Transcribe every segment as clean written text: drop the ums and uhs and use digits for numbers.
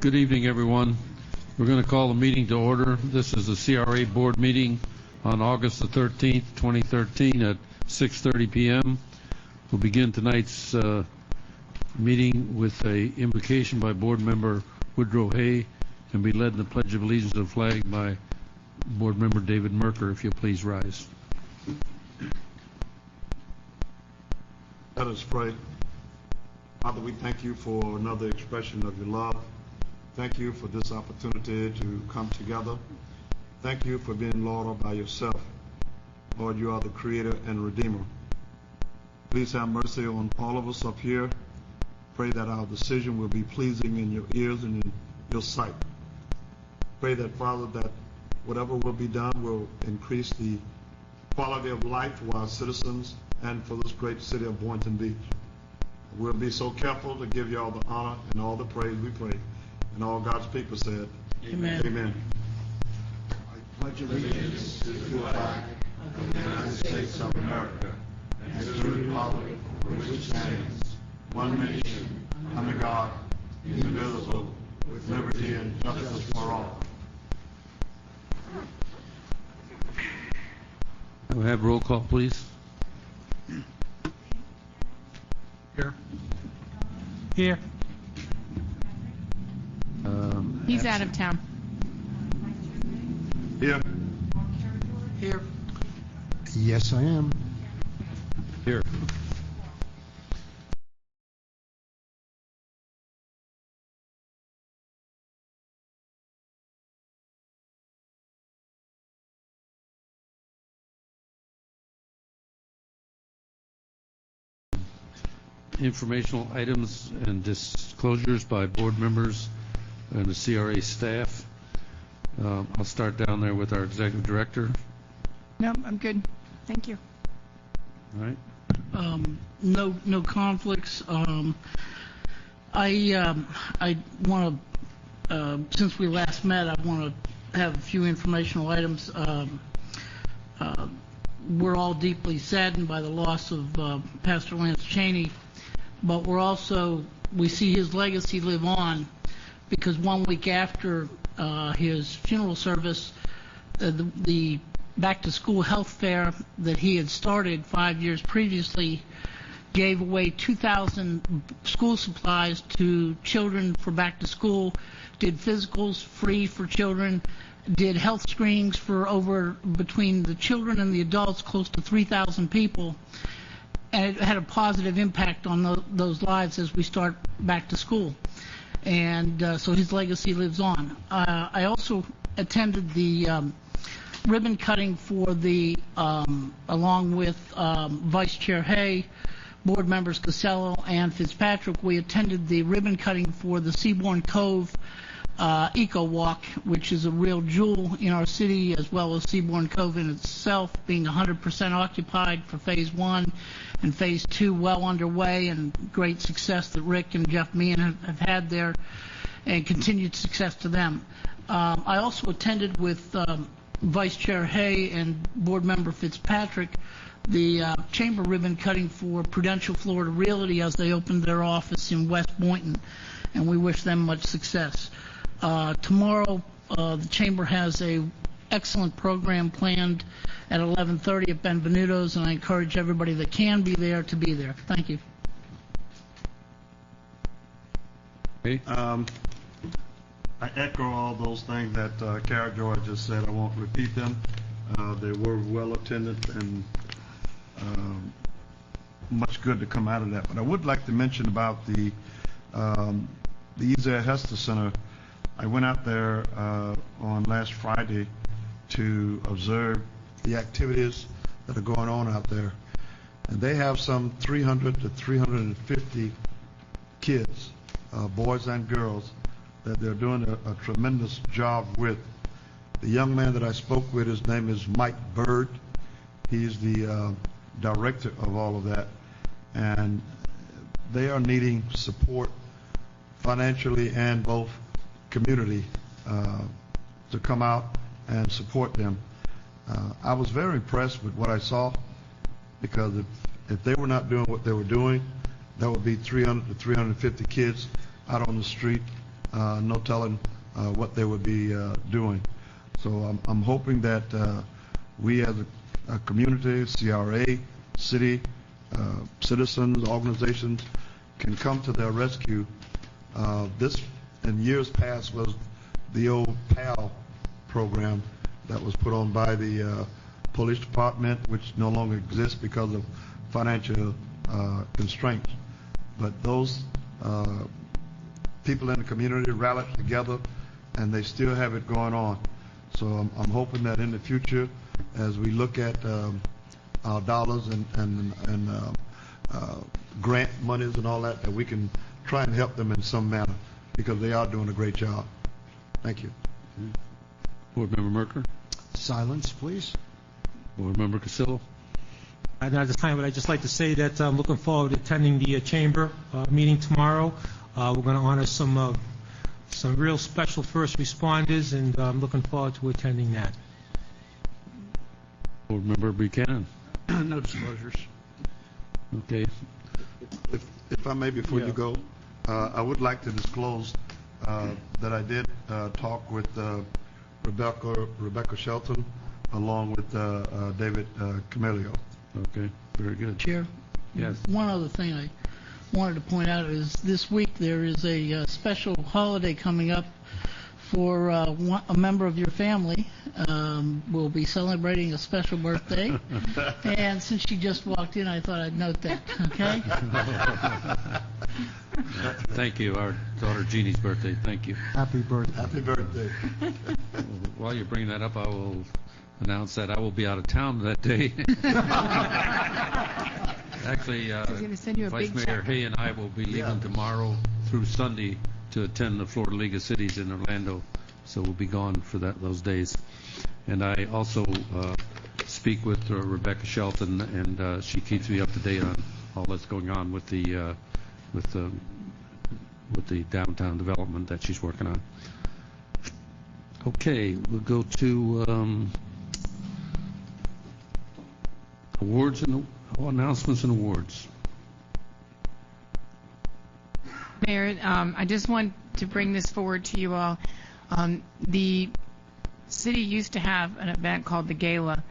Good evening, everyone. We're going to call the meeting to order. This is the CRA board meeting on August the 13th, 2013 at 6:30 p.m. We'll begin tonight's meeting with a invocation by board member Woodrow Hay and be led in the Pledge of Allegiance to the flag by board member David Merker. If you'll please rise. Let us pray. Father, we thank you for another expression of your love. Thank you for this opportunity to come together. Thank you for being Lord all by yourself. Lord, you are the creator and redeemer. Please have mercy on all of us up here. Pray that our decision will be pleasing in your ears and in your sight. Pray that, Father, that whatever will be done will increase the quality of life for our citizens and for this great city of Boynton Beach. We'll be so careful to give you all the honor and all the praise we pray. And all God's people said, Amen. Amen. I pledge allegiance to the flag of the United States of America and to the republic for which it stands, one nation, under God, indivisible, with liberty and justice for all. We'll have roll call, please. Here. Here. He's out of town. Here. Here. Yes, I am. Here. Informational items and disclosures by board members and the CRA staff. I'll start down there with our executive director. No, I'm good. Thank you. All right. No conflicts. I want to, since we last met, I want to have a few informational items. We're all deeply saddened by the loss of Pastor Lance Cheney, but we see his legacy live on, because 1 week after his funeral service, the back-to-school health fair that he had started 5 years previously gave away 2,000 school supplies to children for back-to-school, did physicals free for children, did health screenings for between the children and the adults, close to 3,000 people. And it had a positive impact on those lives as we start back to school. And so his legacy lives on. I also attended the ribbon cutting for along with Vice Chair Hay, board members Casello and Fitzpatrick. We attended the ribbon cutting for the Seabourn Cove Eco Walk, which is a real jewel in our city, as well as Seabourn Cove in itself, being 100% occupied for Phase 1 and Phase 2 well underway, and great success that Rick and Jeff Meehan have had there, and continued success to them. I also attended with Vice Chair Hay and board member Fitzpatrick the chamber ribbon cutting for Prudential Florida Realty as they opened their office in West Boynton, and we wish them much success. Tomorrow, the chamber has a excellent program planned at 11:30 at Benvenuto's, and I encourage everybody that can be there to be there. Thank you. Okay. I echo all those things that Kara Joy just said. I won't repeat them. They were well attended and much good to come out of that. But I would like to mention about the Ezel Hester Center. I went out there on last Friday to observe the activities that are going on out there. And they have some 300 to 350 kids, boys and girls, that they're doing a tremendous job with. The young man that I spoke with, his name is Mike Bird. He's the director of all of that. And they are needing support financially and both community to come out and support them. I was very impressed with what I saw, because if they were not doing what they were doing, that would be 300 to 350 kids out on the street no telling what they would be doing. So I'm hoping that we as a community, CRA, city, citizens, organizations can come to their rescue. This, in years past, was the old PAL program that was put on by the police department, which no longer exists because of financial constraints. But those people in the community rallied together, and they still have it going on. So I'm hoping that in the future, as we look at our dollars and grant monies and all that, that we can try and help them in some manner, because they are doing a great job. Thank you. Board Member Merker? Silence, please. Board Member Castillo? Not at this time, but I'd just like to say that I'm looking forward to attending the chamber meeting tomorrow. We're going to honor some real special first responders, and I'm looking forward to attending that. Board Member Buchanan? No disclosures. Okay. If I may, before you go, I would like to disclose that I did talk with Rebecca Shelton along with David Camelio. Okay, very good. Chair? Yes. One other thing I wanted to point out is this week there is a special holiday coming up for a member of your family. Will be celebrating a special birthday. And since she just walked in, I thought I'd note that, okay? Thank you. Our daughter Jeannie's birthday. Thank you. Happy birthday. Happy birthday. While you're bringing that up, I will announce that I will be out of town that day. Actually, He's gonna send you a Vice big Mayor check. Hay and I will be leaving tomorrow through Sunday to attend the Florida League of Cities in Orlando, so we'll be gone for those days. And I also speak with Rebecca Shelton, and she keeps me up to date on all that's going on with the downtown development that she's working on. Okay, we'll go to awards and announcements and awards. Mayor, I just want to bring this forward to you all. The city used to have an event called the Gala,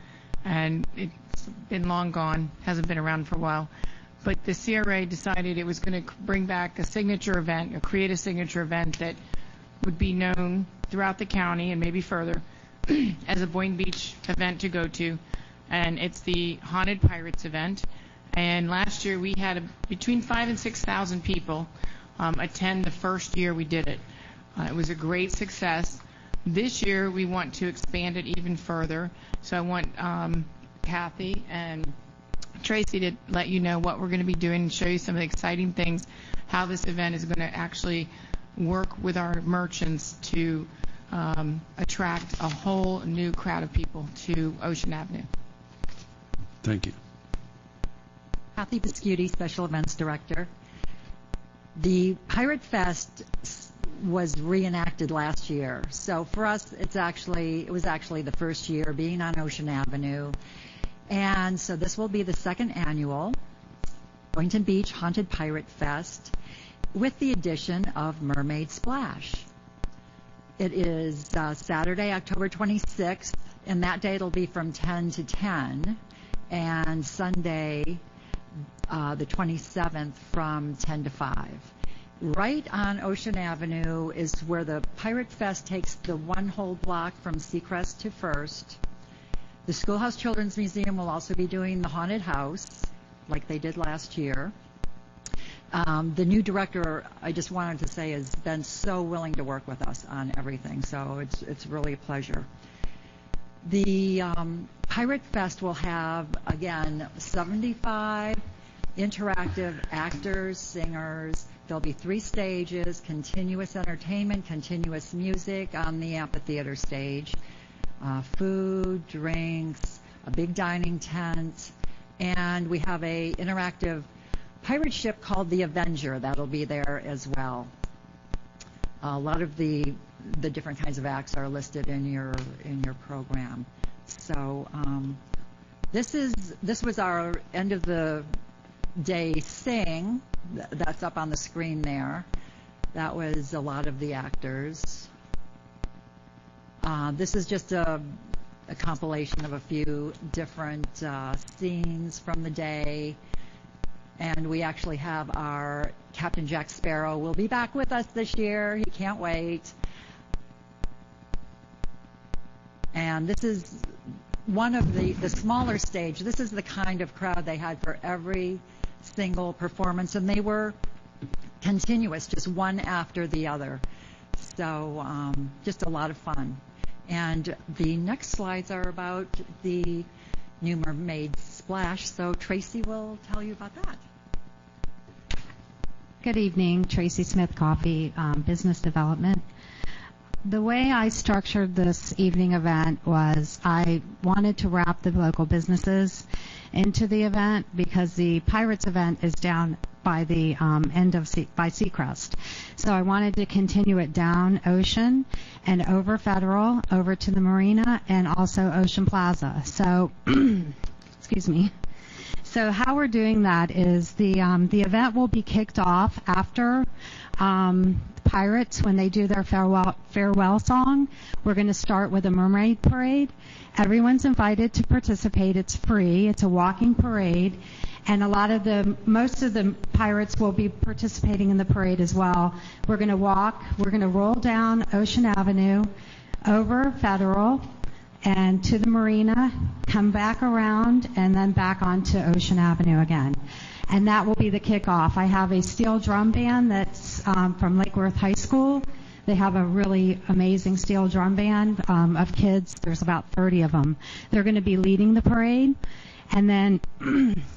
and it's been long gone, hasn't been around for a while. But the CRA decided it was going to bring back a signature event, or create a signature event that would be known throughout the county and maybe further as a Boynton Beach event to go to. And it's the Haunted Pirates event. And last year we had between 5,000 and 6,000 people attend the first year we did it. It was a great success. This year we want to expand it even further. So I want Kathy and Tracy to let you know what we're going to be doing and show you some of the exciting things, how this event is going to actually work with our merchants to attract a whole new crowd of people to Ocean Avenue. Thank you. Kathy Biscuiti, Special Events Director. The Pirate Fest was reenacted last year, so for us it was actually the first year being on Ocean Avenue, and so this will be the second annual Boynton Beach Haunted Pirate Fest with the addition of Mermaid Splash. It is Saturday, October 26th, and that day it'll be from 10 to 10, and Sunday the 27th from 10 to 5. Right on Ocean Avenue is where the Pirate Fest takes the one whole block from Seacrest to First. The Schoolhouse Children's Museum will also be doing the Haunted House, like they did last year. The new director, I just wanted to say, has been so willing to work with us on everything, so it's really a pleasure. The Pirate Fest will have, again, 75 interactive actors, singers. There'll be 3 stages, continuous entertainment, continuous music on the amphitheater stage, food, drinks, a big dining tent, and we have a interactive pirate ship called the Avenger that'll be there as well. A lot of the different kinds of acts are listed in your program. So this was our end of the day sing. That's up on the screen there. That was a lot of the actors. This is just a compilation of a few different scenes from the day. And we actually have our Captain Jack Sparrow will be back with us this year. He can't wait. And this is one of the smaller stage. This is the kind of crowd they had for every single performance, and they were continuous, just one after the other. So just a lot of fun. And the next slides are about the new Mermaid Splash, so Tracy will tell you about that. Good evening, Tracy Smith Coffee, Business Development. The way I structured this evening event was I wanted to wrap the local businesses into the event because the Pirates event is down by the end of by Seacrest. So I wanted to continue it down Ocean and over Federal, over to the Marina, and also Ocean Plaza. So, excuse me. So how we're doing that is the event will be kicked off after Pirates, when they do their farewell song. We're going to start with a mermaid parade. Everyone's invited to participate. It's free. It's a walking parade. And most of the Pirates will be participating in the parade as well. We're going to walk. We're going to roll down Ocean Avenue, over Federal, and to the Marina, come back around, and then back onto Ocean Avenue again. And that will be the kickoff. I have a steel drum band that's from Lake Worth High School. They have a really amazing steel drum band of kids. There's about 30 of them. They're going to be leading the parade. And then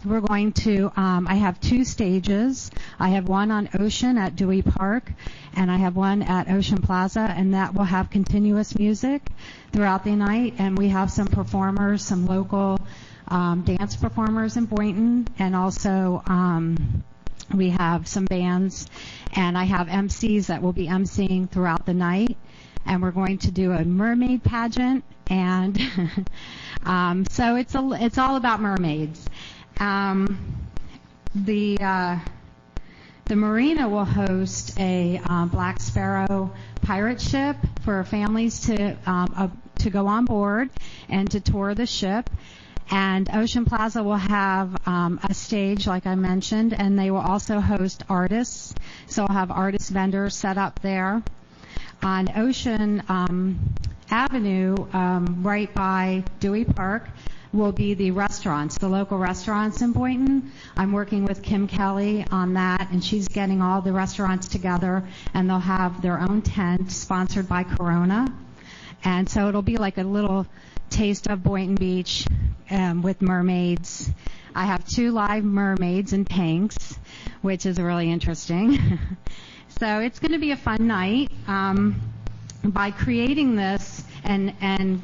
we're going to, I have two stages. I have one on Ocean at Dewey Park, and I have one at Ocean Plaza, and that will have continuous music throughout the night. And we have some performers, some local dance performers in Boynton, and also we have some bands, and I have MCs that will be MCing throughout the night. And we're going to do a mermaid pageant, and so it's all about mermaids. The Marina will host a Black Sparrow pirate ship for families to go on board and to tour the ship. And Ocean Plaza will have a stage, like I mentioned, and they will also host artists. So I'll have artist vendors set up there. On Ocean Avenue, right by Dewey Park, will be the restaurants, the local restaurants in Boynton. I'm working with Kim Kelly on that, and she's getting all the restaurants together, and they'll have their own tent sponsored by Corona. And so it'll be like a little taste of Boynton Beach with mermaids. I have 2 live mermaids in tanks, which is really interesting. So it's going to be a fun night. By creating this and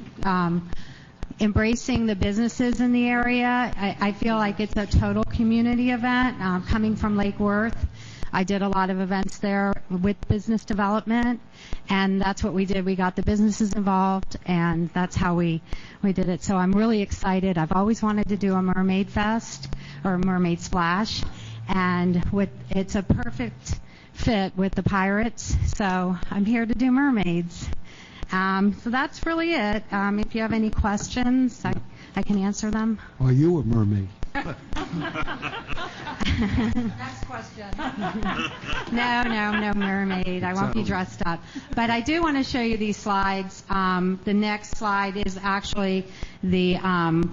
embracing the businesses in the area, I feel like it's a total community event. Coming from Lake Worth, I did a lot of events there with business development, and that's what we did. We got the businesses involved, and that's how we did it. So I'm really excited. I've always wanted to do a Mermaid Fest or a Mermaid Splash, and it's a perfect fit with the Pirates, so I'm here to do mermaids. So that's really it. If you have any questions, I can answer them. Are you a mermaid? Next question. No mermaid. I won't be dressed up. But I do want to show you these slides. The next slide is actually the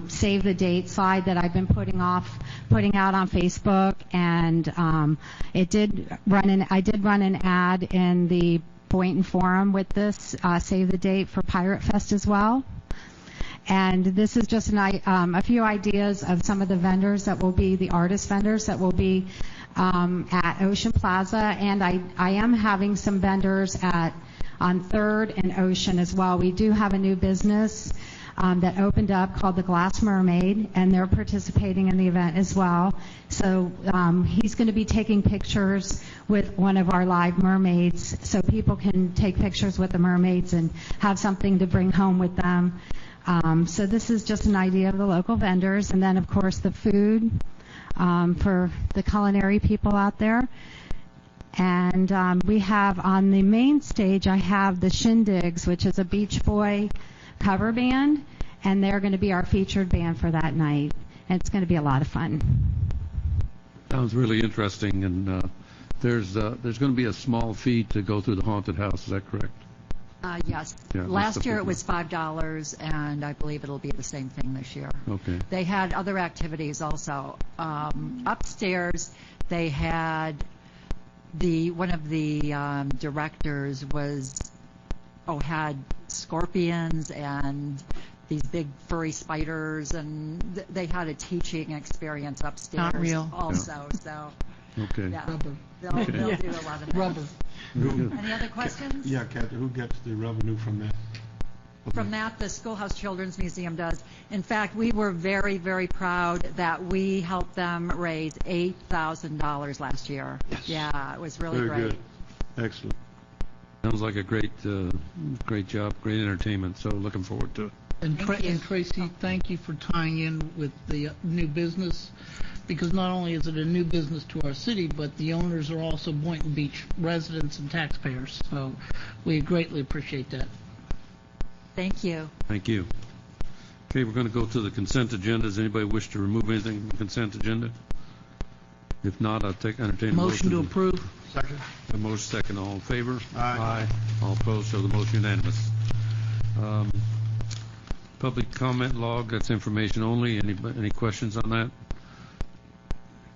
save the date slide that I've been putting out on Facebook, and I did run an ad in the Boynton Forum with this save the date for Pirate Fest as well. And this is just a few ideas of some of the vendors that will be, the artist vendors that will be at Ocean Plaza. And I am having some vendors on 3rd and Ocean as well. We do have a new business that opened up called the Glass Mermaid, and they're participating in the event as well. So he's going to be taking pictures with one of our live mermaids, so people can take pictures with the mermaids and have something to bring home with them. So this is just an idea of the local vendors, and then of course the food for the culinary people out there. And we have on the main stage, I have the Shindigs, which is a Beach Boy cover band, and they're going to be our featured band for that night. And it's going to be a lot of fun. Sounds really interesting, and there's going to be a small fee to go through the haunted house. Is that correct? Yes. Yeah, that's Last the year it big was $5, and I believe it'll be the same thing this year. Okay. They had other activities also. Upstairs, they had one of the directors had scorpions and these big furry spiders, and they had a teaching experience upstairs. Not real. Also, so Okay. yeah, Rubber. they'll do a lot of that. Rubber. Any other questions? Yeah, Kathy, who gets the revenue from that? From that, the Schoolhouse Children's Museum does. In fact, we were very, very proud that we helped them raise $8,000 last year. Yes. Yeah, it was really Very great. good. Excellent. Sounds like a great job, great entertainment. So looking forward to it. And Thank you. Tracy, thank you for tying in with the new business, because not only is it a new business to our city, but the owners are also Boynton Beach residents and taxpayers. So we greatly appreciate that. Thank you. Thank you. Okay, we're going to go to the consent agenda. Does anybody wish to remove anything from the consent agenda? If not, I'll entertain a Motion to approve. Second? A motion second. All in favor? Aye. All opposed, so the motion unanimous. Public comment log, that's information only. Any questions on that?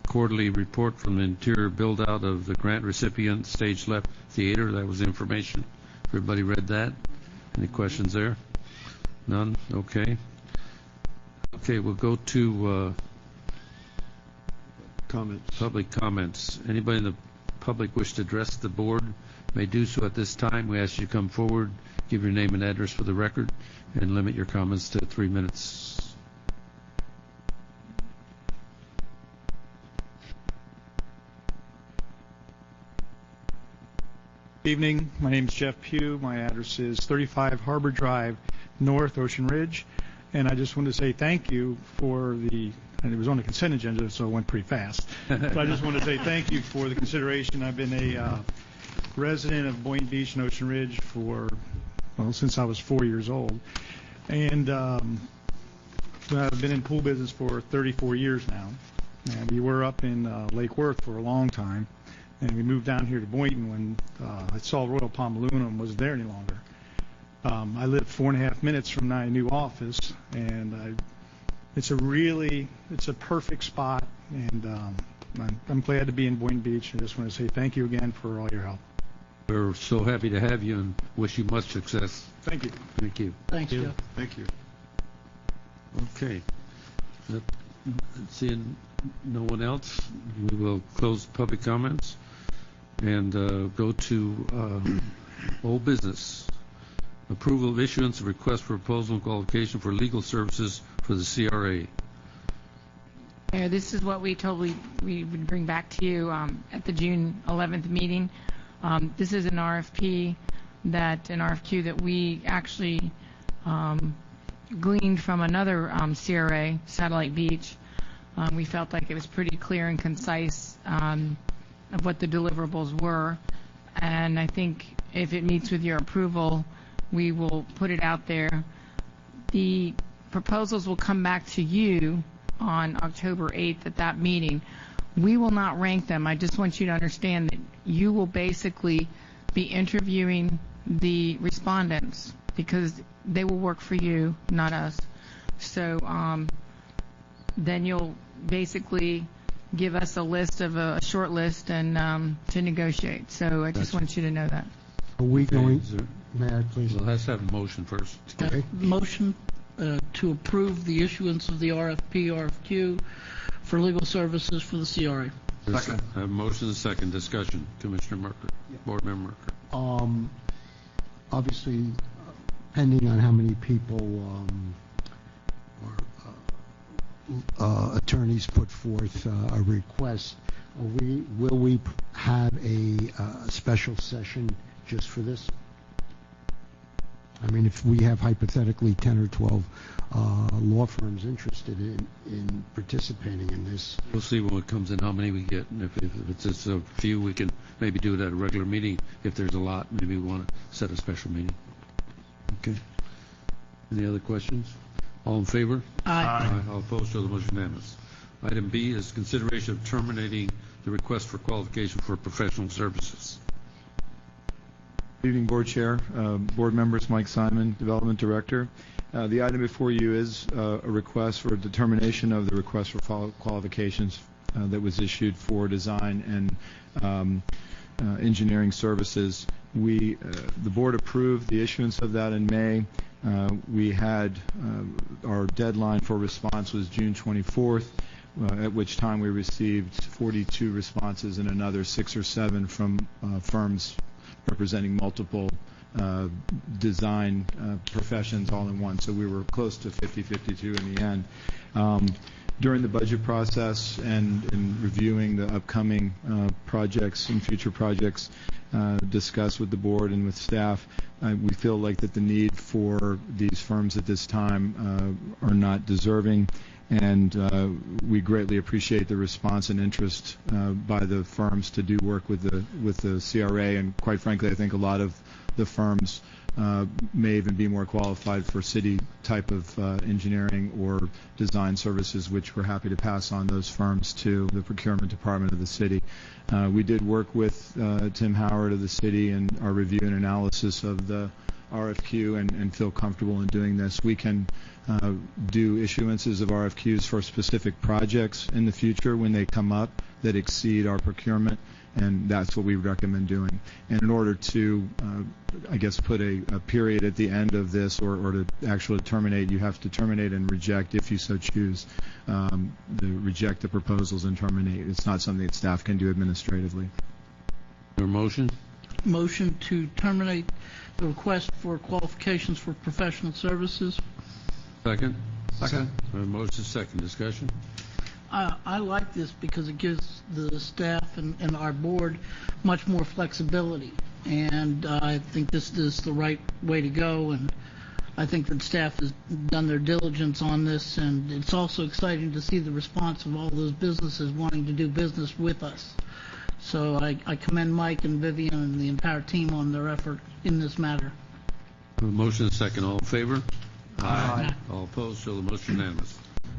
Quarterly report from the interior build-out of the grant recipient, stage left theater. That was information. Everybody read that? Any questions there? None? Okay. Okay, we'll go to Comments? public comments. Anybody in the public wish to address the board may do so at this time. We ask you to come forward, give your name and address for the record, and limit your comments to 3 minutes. Evening. My name is Jeff Pugh. My address is 35 Harbor Drive, North Ocean Ridge. And I just want to say thank you for and it was on the consent agenda, so it went pretty fast. But I just want to say thank you for the consideration. I've been a resident of Boynton Beach and Ocean Ridge since I was 4 years old. And I've been in pool business for 34 years now. And we were up in Lake Worth for a long time. And we moved down here to Boynton when I saw Royal Palm wasn't there any longer. I live 4.5 minutes from my new office, and it's a perfect spot, and I'm glad to be in Boynton Beach. I just want to say thank you again for all your help. We're so happy to have you and wish you much success. Thank you. Thank you. Thanks, Jeff. Thank you. Okay. Seeing no one else, we will close public comments and go to old business. Approval of issuance of request for proposal and qualification for legal services for the CRA. Mayor, this is what we would bring back to you at the June 11th meeting. This is an RFQ that we actually gleaned from another CRA, Satellite Beach. We felt like it was pretty clear and concise of what the deliverables were, and I think if it meets with your approval, we will put it out there. The proposals will come back to you on October 8th at that meeting. We will not rank them. I just want you to understand that you will basically be interviewing the respondents because they will work for you, not us. So then you'll basically give us a list of a short list and to negotiate. So I just want you to know that. Are we going, Is there- may I please? Well, let's have a motion first. Okay. Motion to approve the issuance of the RFQ for legal services for the CRA. Second. I have a motion and a second. Discussion. Commissioner Merker. Board Member Merker. Obviously, depending on how many people or attorneys put forth a request, will we have a special session just for this? I mean, if we have hypothetically 10 or 12 law firms interested in participating in this. We'll see when it comes in how many we get, and if it's just a few, we can maybe do it at a regular meeting. If there's a lot, maybe we want to set a special meeting. Okay. Any other questions? All in favor? Aye. All opposed, so the motion unanimous. Item B is consideration of terminating the request for qualification for professional services. Good evening, Board Chair, Board members, Mike Simon, Development Director. The item before you is a request for determination of the request for qualifications that was issued for design and engineering services. The Board approved the issuance of that in May. We had our deadline for response was June 24th, at which time we received 42 responses and another 6 or 7 from firms representing multiple design professions all in one. So we were close to 50-52 in the end. During the budget process and in reviewing the upcoming projects and future projects discussed with the board and with staff, we feel like that the need for these firms at this time are not deserving, and we greatly appreciate the response and interest by the firms to do work with the CRA, and quite frankly, I think a lot of the firms may even be more qualified for city type of engineering or design services, which we're happy to pass on those firms to the procurement department of the city. We did work with Tim Howard of the city in our review and analysis of the RFQ and feel comfortable in doing this. We can do issuances of RFQs for specific projects in the future when they come up that exceed our procurement, and that's what we recommend doing. And in order to, I guess, put a period at the end of this or to actually terminate, you have to terminate and reject, if you so choose, reject the proposals and terminate. It's not something that staff can do administratively. Your motion? Motion to terminate the request for qualifications for professional services. Second? Second. Motion second. Discussion? I like this because it gives the staff and our board much more flexibility, and I think this is the right way to go, and I think that staff has done their diligence on this, and it's also exciting to see the response of all those businesses wanting to do business with us. So I commend Mike and Vivian and the entire team on their effort in this matter. Motion second. All in favor? Aye. All opposed, so the motion unanimous.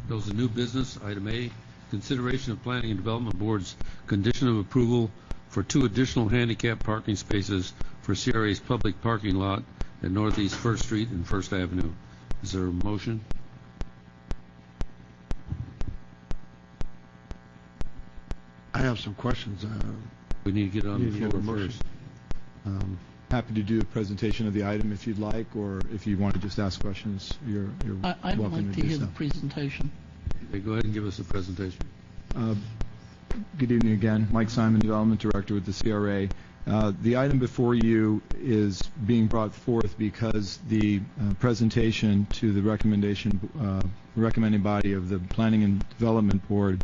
Those are new business. Item A, consideration of Planning and Development Board's condition of approval for 2 additional handicap parking spaces for CRA's public parking lot at Northeast 1st Street and 1st Avenue. Is there a motion? I have some questions. We need to get on Need the to get floor a motion. first. Happy to do a presentation of the item if you'd like, or if you want to just ask questions, you're I'd welcome like to to do hear so. the presentation. Okay, go ahead and give us a presentation. Good evening again. Mike Simon, Development Director with the CRA. The item before you is being brought forth because the presentation to the recommending body of the Planning and Development Board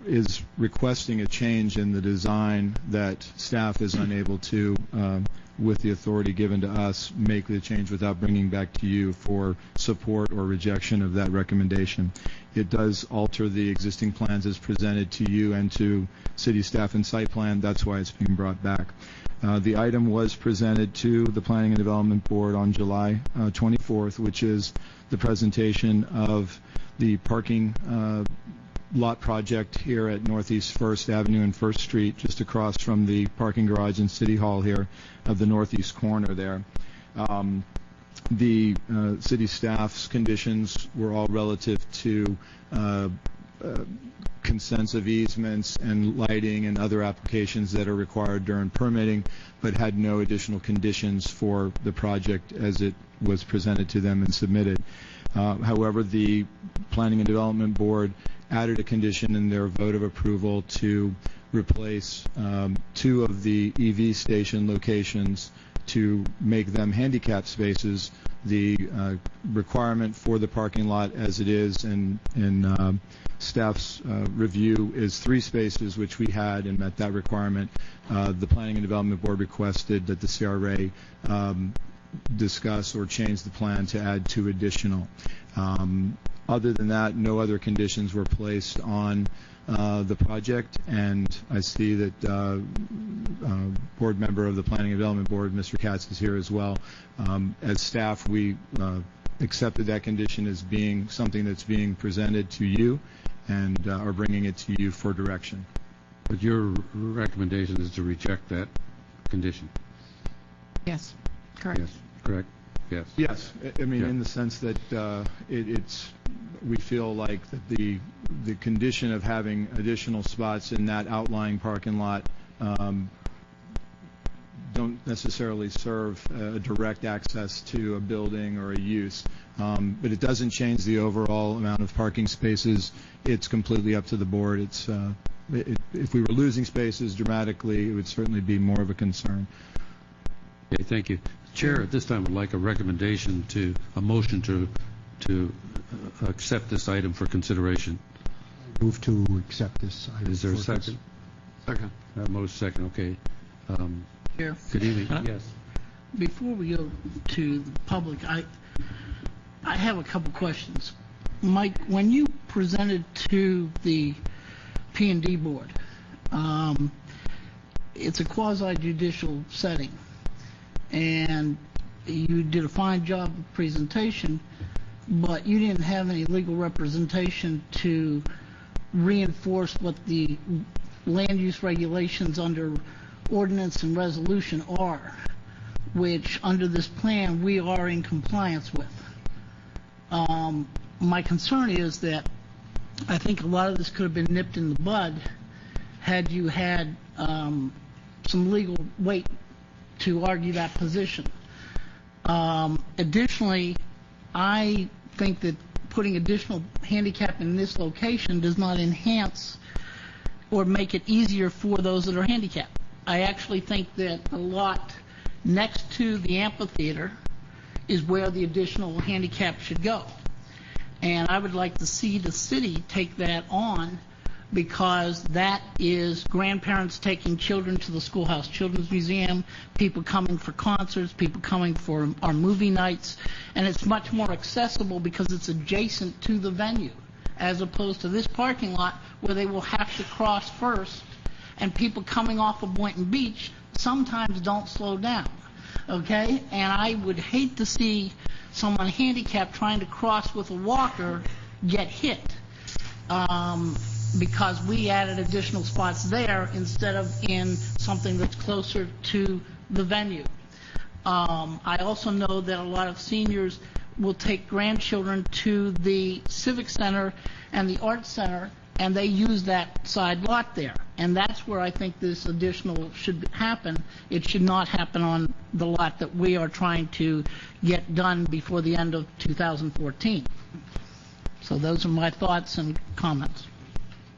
is requesting a change in the design that staff is unable to, with the authority given to us, make the change without bringing back to you for support or rejection of that recommendation. It does alter the existing plans as presented to you and to city staff and site plan. That's why it's being brought back. The item was presented to the Planning and Development Board on July 24th, which is the presentation of the parking lot project here at Northeast 1st Avenue and 1st Street, just across from the parking garage in City Hall here of the northeast corner there. The city staff's conditions were all relative to consents of easements and lighting and other applications that are required during permitting, but had no additional conditions for the project as it was presented to them and submitted. However, the Planning and Development Board added a condition in their vote of approval to replace 2 of the EV station locations to make them handicap spaces. The requirement for the parking lot as it is in staff's review is 3 spaces, which we had and met that requirement. The Planning and Development Board requested that the CRA discuss or change the plan to add 2 additional. Other than that, no other conditions were placed on the project, and I see that board member of the Planning and Development Board, Mr. Katz, is here as well. As staff, we accepted that condition as being something that's being presented to you and are bringing it to you for direction. But your recommendation is to reject that condition? Yes, correct. Yes, correct? Yes. Yes, I mean, Yeah. in the sense that we feel like that the condition of having additional spots in that outlying parking lot don't necessarily serve direct access to a building or a use, but it doesn't change the overall amount of parking spaces. It's completely up to the board. If we were losing spaces dramatically, it would certainly be more of a concern. Okay, thank you. Chair, at this time, would like a recommendation a motion to accept this item for consideration. Move to accept this item. Is there a for second? Second. Most second, okay. Chair. Good evening. Huh? Yes. Before we go to the public, I have a couple questions. Mike, when you presented to the P&D board, it's a quasi-judicial setting, and you did a fine job of presentation, but you didn't have any legal representation to reinforce what the land use regulations under ordinance and resolution are, which under this plan we are in compliance with. My concern is that I think a lot of this could have been nipped in the bud had you had some legal weight to argue that position. Additionally, I think that putting additional handicap in this location does not enhance or make it easier for those that are handicapped. I actually think that the lot next to the amphitheater is where the additional handicap should go. And I would like to see the city take that on, because that is grandparents taking children to the Schoolhouse Children's Museum, people coming for concerts, people coming for our movie nights, and it's much more accessible because it's adjacent to the venue, as opposed to this parking lot where they will have to cross first, and people coming off of Boynton Beach sometimes don't slow down, okay? And I would hate to see someone handicapped trying to cross with a walker get hit. Because we added additional spots there instead of in something that's closer to the venue. I also know that a lot of seniors will take grandchildren to the Civic Center and the Arts Center, and they use that side lot there. And that's where I think this additional should happen. It should not happen on the lot that we are trying to get done before the end of 2014. So those are my thoughts and comments.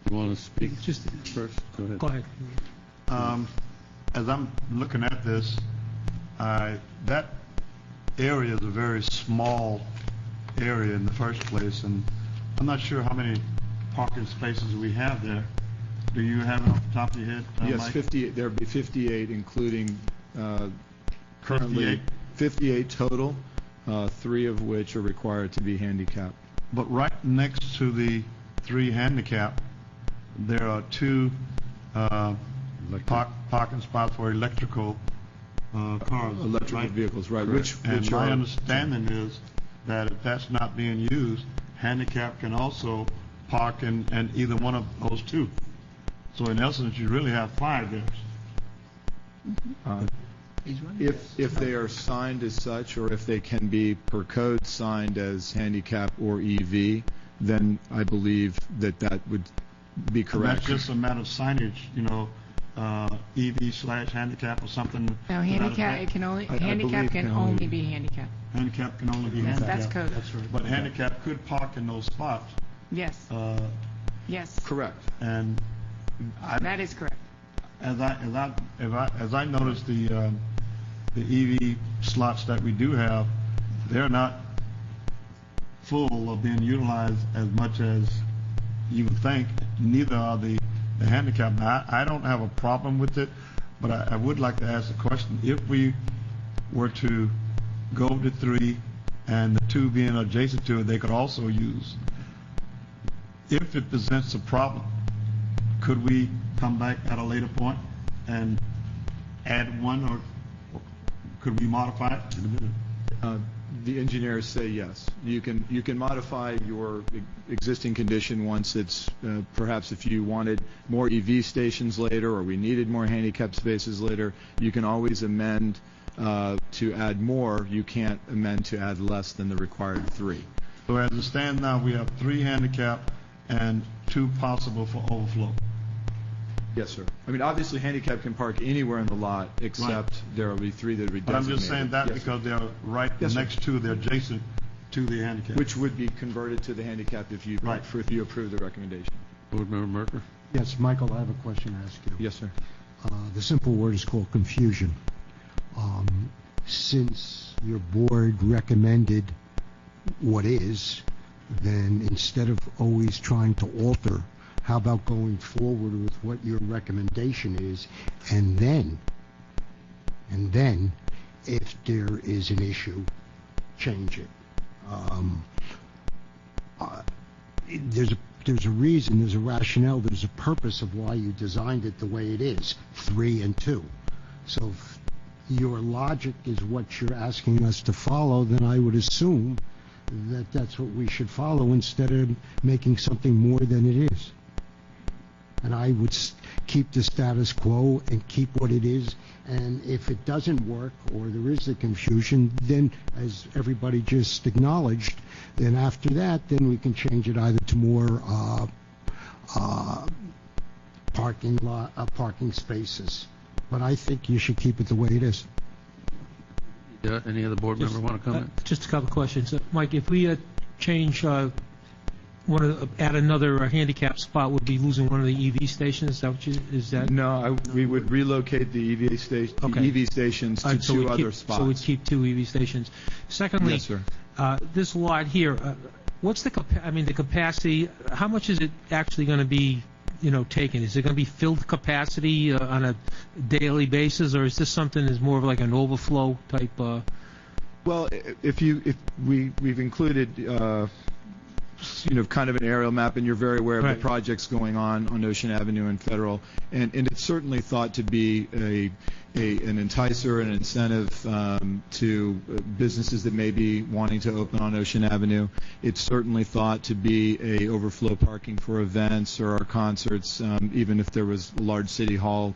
You want to speak just first? Go ahead. Go ahead. As I'm looking at this, that area is a very small area in the first place, and I'm not sure how many parking spaces we have there. Do you have it off the top of your head, Yes, Mike? 58. There would be 58, including currently 58 total, 3 of which are required to be handicapped. But right next to the 3 handicap, there are 2 parking spots for electrical cars. Electrical right? vehicles, right? Correct. Which And my are understanding is that if that's not being used, handicap can also park in either one of those 2. So in essence, you really have 5 there. If they are signed as such, or if they can be per code signed as handicap or EV, then I believe that would be And correct. that's just a matter of signage, EV/handicap or something. No, to that handicap, effect. it can only, I believe handicap can can only only- be handicap. Handicap can only be Yes, handicap. that's code. But handicap could park in those spots. Yes, yes, Correct. And that is correct. as I noticed the EV slots that we do have, they're not full of being utilized as much as you would think. Neither are the handicap. Now, I don't have a problem with it, but I would like to ask the question: if we were to go to 3, and the 2 being adjacent to it, they could also use. If it presents a problem, could we come back at a later point and add 1, or could we modify it? In a minute. The engineers say yes. You can modify your existing condition once it's, perhaps if you wanted more EV stations later, or we needed more handicap spaces later, you can always amend to add more. You can't amend to add less than the required 3. So as it stands now, we have 3 handicap and 2 possible for overflow. Yes, sir. I mean, obviously, handicap can park anywhere in the lot, except there will be 3 that will be designated. But I'm just saying that Yes, because they're right Yes, sir. next to, they're adjacent to the handicap. which would be converted to the handicap if you Right. if you approve the recommendation. Board Member Merker? Yes, Michael, I have a question to ask you. Yes, sir. The simple word is called confusion. Since your board recommended what is, then instead of always trying to alter, how about going forward with what your recommendation is, and then, if there is an issue, change it. There's a reason, there's a rationale, there's a purpose of why you designed it the way it is, 3 and 2. So if your logic is what you're asking us to follow, then I would assume that that's what we should follow instead of making something more than it is. And I would keep the status quo and keep what it is, and if it doesn't work or there is a confusion, then, as everybody just acknowledged, then after that, then we can change it either to more parking spaces. But I think you should keep it the way it is. Yeah, any other board member want to comment? Just a couple of questions. Mike, if we change, add another handicap spot, would be losing one of the EV stations? Is that what is that? No, we would relocate the EV stations to 2 other spots. So we'd keep 2 EV stations. Secondly, Yes, sir. This lot here, what's the capacity? How much is it actually going to be, taken? Is it going to be filled capacity on a daily basis, or is this something that's more of like an overflow type? Well, if we've included kind of an aerial map, and you're very aware of Right. the projects going on Ocean Avenue and Federal, and it's certainly thought to be an enticer, an incentive to businesses that may be wanting to open on Ocean Avenue. It's certainly thought to be a overflow parking for events or our concerts, even if there was a large city hall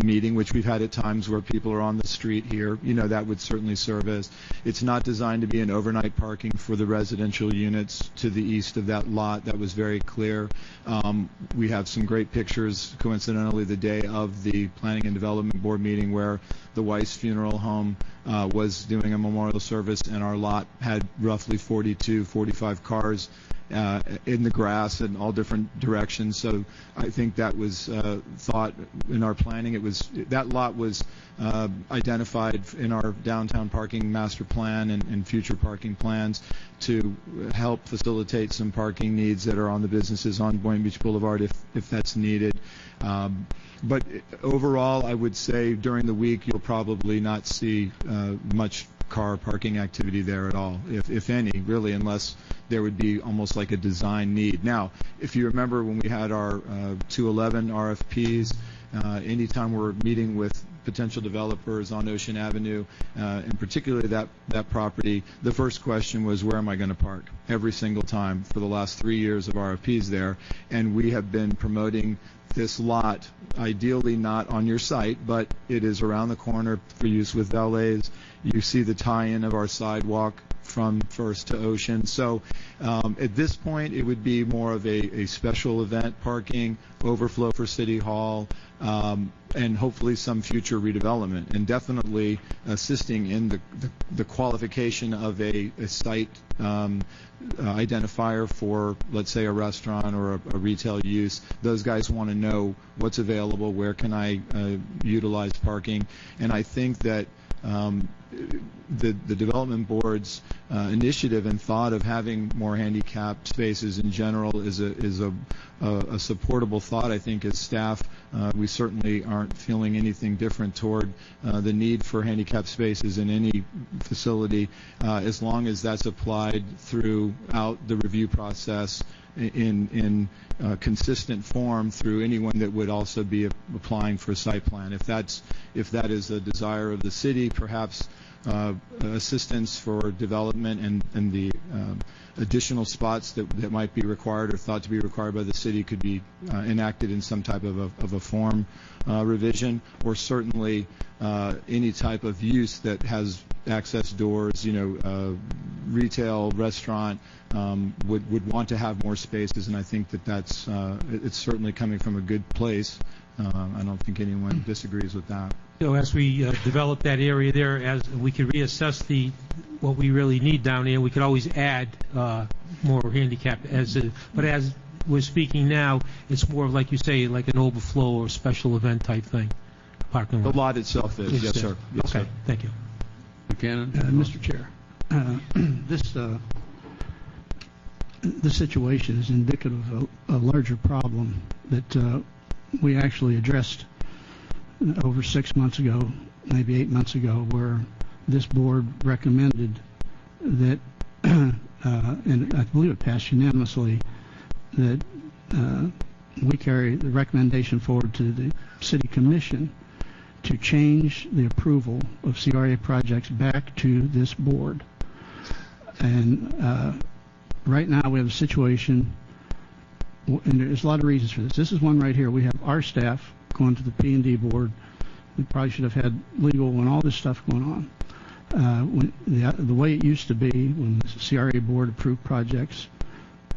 meeting, which we've had at times where people are on the street here. That would certainly serve as. It's not designed to be an overnight parking for the residential units to the east of that lot. That was very clear. We have some great pictures, coincidentally, the day of the Planning and Development Board meeting where the Weiss Funeral Home was doing a memorial service, and our lot had roughly 45 cars in the grass in all different directions. So I think that was thought in our planning. That lot was identified in our downtown parking master plan and future parking plans to help facilitate some parking needs that are on the businesses on Boynton Beach Boulevard if that's needed. But overall, I would say during the week you'll probably not see much car parking activity there at all, if any, really, unless there would be almost like a design need. Now, if you remember when we had our 211 RFPs, anytime we're meeting with potential developers on Ocean Avenue, and particularly that property, the first question was, where am I going to park? Every single time for the last 3 years of RFPs there, and we have been promoting this lot, ideally not on your site, but it is around the corner for use with valets. You see the tie-in of our sidewalk from First to Ocean. So at this point, it would be more of a special event parking, overflow for City Hall, and hopefully some future redevelopment, and definitely assisting in the qualification of a site identifier for, let's say, a restaurant or a retail use. Those guys want to know what's available, where can I utilize parking, and I think that the development board's initiative and thought of having more handicapped spaces in general is a supportable thought. I think as staff, we certainly aren't feeling anything different toward the need for handicapped spaces in any facility, as long as that's applied throughout the review process in consistent form through anyone that would also be applying for a site plan. If that is a desire of the city, perhaps assistance for development and the additional spots that might be required or thought to be required by the city could be enacted in some type of a form revision, or certainly any type of use that has access doors, retail, restaurant, would want to have more spaces, and I think that's it's certainly coming from a good place. I don't think anyone disagrees with that. So as we develop that area there, as we could reassess what we really need down there, we could always add more handicap. But as we're speaking now, it's more of, like you say, like an overflow or special event type thing. Parking lot. The lot itself is, yes, sir. Yes, okay, sir. thank you. Buchanan? Mr. Chair, this situation is indicative of a larger problem that we actually addressed over 6 months ago, maybe 8 months ago, where this board recommended that, and I believe it passed unanimously, that we carry the recommendation forward to the City Commission to change the approval of CRA projects back to this board. And right now we have a situation, and there's a lot of reasons for this. This is one right here. We have our staff going to the P&D board. We probably should have had legal and all this stuff going on. The way it used to be when the CRA board approved projects,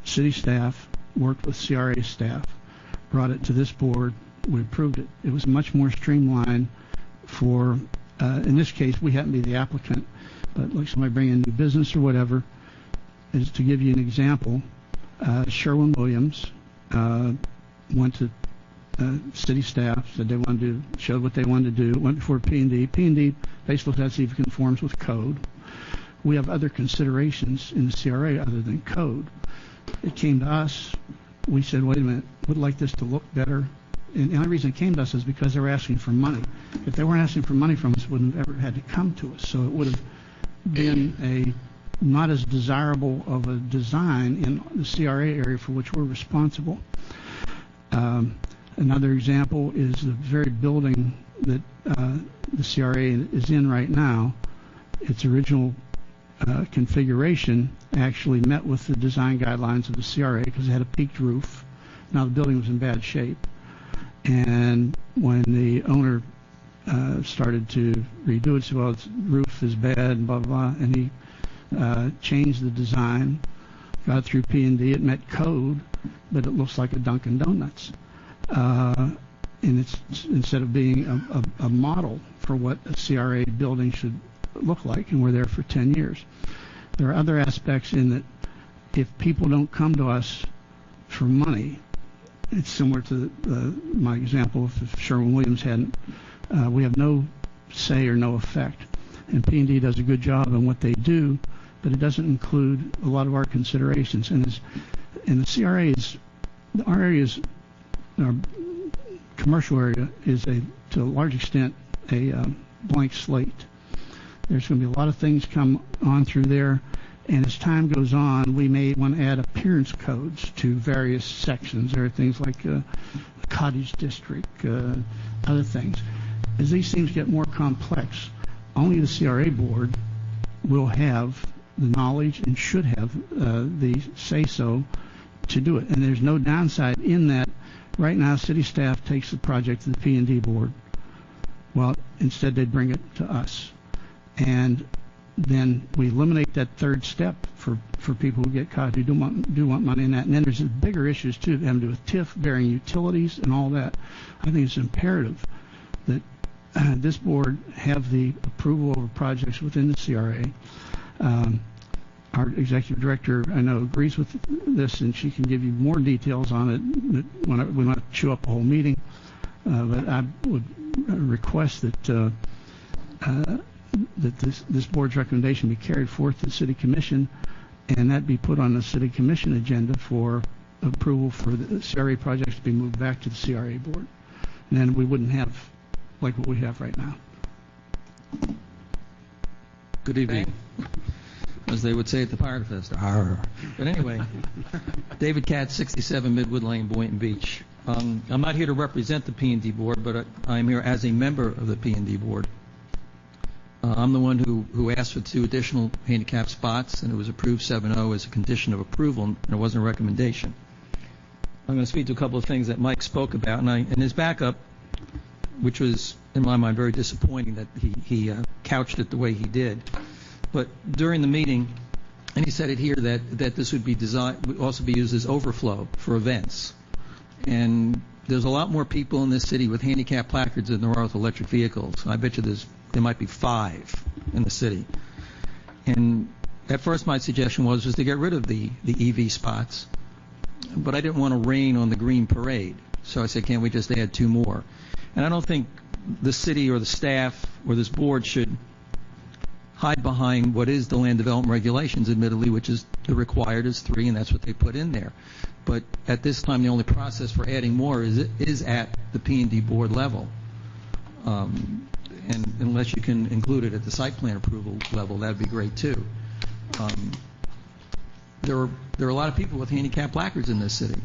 city staff worked with CRA staff, brought it to this board, we approved it. It was much more streamlined for, in this case, we happen to be the applicant, but like somebody bringing in new business or whatever. Is to give you an example, Sherwin-Williams went to city staff, said they wanted to, showed what they wanted to do, went before P&D. P&D basically looked at to see if it conforms with code. We have other considerations in the CRA other than code. It came to us. We said, wait a minute, we'd like this to look better. And the only reason it came to us is because they were asking for money. If they weren't asking for money from us, it wouldn't have ever had to come to us. So it would have been not as desirable of a design in the CRA area for which we're responsible. Another example is the very building that the CRA is in right now. Its original configuration actually met with the design guidelines of the CRA because it had a peaked roof. Now the building was in bad shape. And when the owner started to redo it, said, well, its roof is bad, and blah, blah, blah, and he changed the design, got it through P&D. It met code, but it looks like a Dunkin' Donuts. And it's instead of being a model for what a CRA building should look like, and we're there for 10 years. There are other aspects in that if people don't come to us for money, it's similar to my example, if Sherwin-Williams hadn't, we have no say or no effect. And P&D does a good job in what they do, but it doesn't include a lot of our considerations. And the CRA is, our areas, our commercial area is to a large extent a blank slate. There's going to be a lot of things come on through there, and as time goes on, we may want to add appearance codes to various sections. There are things like cottage district, other things. As these things get more complex, only the CRA board will have the knowledge and should have the say-so to do it. And there's no downside in that. Right now, city staff takes the project to the P&D board. Well, instead they bring it to us. And then we eliminate that third step for people who get caught who do want money in that. And then there's bigger issues, too, having to do with TIF, bearing utilities, and all that. I think it's imperative that this board have the approval over projects within the CRA. Our executive director, I know, agrees with this, and she can give you more details on it. We might chew up a whole meeting, but I would request that that this board's recommendation be carried forth to the city commission, and that be put on the city commission agenda for approval for the CRA projects to be moved back to the CRA board. And then we wouldn't have like what we have right now. Good evening. As they would say at the Pirate Fest. Arr. But anyway, David Katz, 67 Midwood Lane, Boynton Beach. I'm not here to represent the P&D board, but I'm here as a member of the P&D board. I'm the one who asked for 2 additional handicap spots, and it was approved 7-0 as a condition of approval, and it wasn't a recommendation. I'm going to speak to a couple of things that Mike spoke about, and his backup, which was, in my mind, very disappointing that he couched it the way he did. But during the meeting, and he said it here, that this would be would also be used as overflow for events. And there's a lot more people in this city with handicap placards than there are with electric vehicles. I bet you there might be 5 in the city. And at first my suggestion was to get rid of the EV spots. But I didn't want to rain on the green parade. So I said, can't we just add 2 more? And I don't think the city or the staff or this board should hide behind what is the land development regulations, admittedly, which is the required is 3, and that's what they put in there. But at this time, the only process for adding more is at the P&D board level. And unless you can include it at the site plan approval level, that would be great too. There are a lot of people with handicap placards in this city,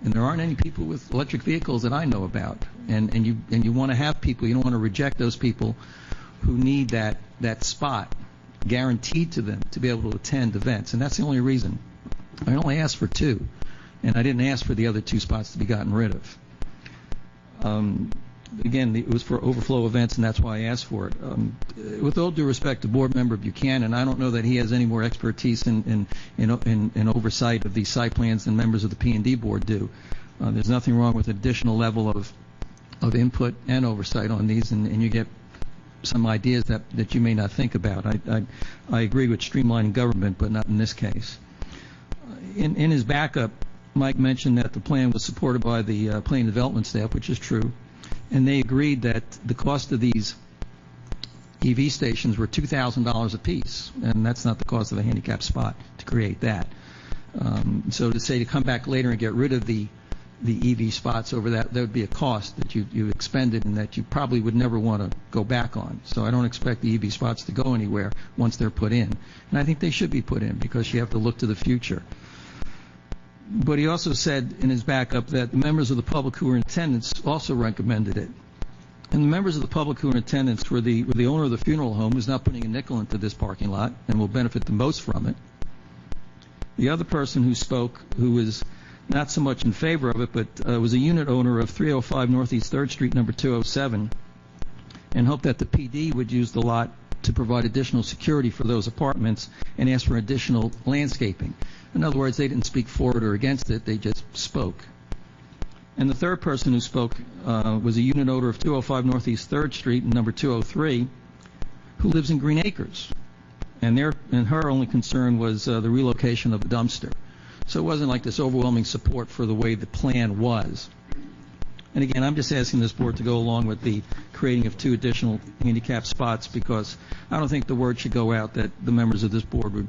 and there aren't any people with electric vehicles that I know about. And you want to have people. You don't want to reject those people who need that spot guaranteed to them to be able to attend events, and that's the only reason. I only asked for 2, and I didn't ask for the other 2 spots to be gotten rid of. Again, it was for overflow events, and that's why I asked for it. With all due respect to Board Member Buchanan, I don't know that he has any more expertise in oversight of these site plans than members of the P&D Board do. There's nothing wrong with additional level of input and oversight on these, and you get some ideas that you may not think about. I agree with streamlining government, but not in this case. In his backup, Mike mentioned that the plan was supported by the planning development staff, which is true, and they agreed that the cost of these EV stations were $2,000 a piece, and that's not the cost of a handicap spot to create that. So to come back later and get rid of the EV spots over that would be a cost that you expended and that you probably would never want to go back on. So I don't expect the EV spots to go anywhere once they're put in. And I think they should be put in because you have to look to the future. But he also said in his backup that the members of the public who were in attendance also recommended it. And the members of the public who were in attendance were the owner of the funeral home, who's not putting a nickel into this parking lot and will benefit the most from it. The other person who spoke, who was not so much in favor of it, but was a unit owner of 305 Northeast 3rd Street, number 207, and hoped that the PD would use the lot to provide additional security for those apartments and ask for additional landscaping. In other words, they didn't speak for it or against it, they just spoke. And the third person who spoke was a unit owner of 205 Northeast 3rd Street, number 203, who lives in Green Acres. And her only concern was the relocation of the dumpster. So it wasn't like this overwhelming support for the way the plan was. And again, I'm just asking this board to go along with the creating of 2 additional handicap spots because I don't think the word should go out that the members of this board would,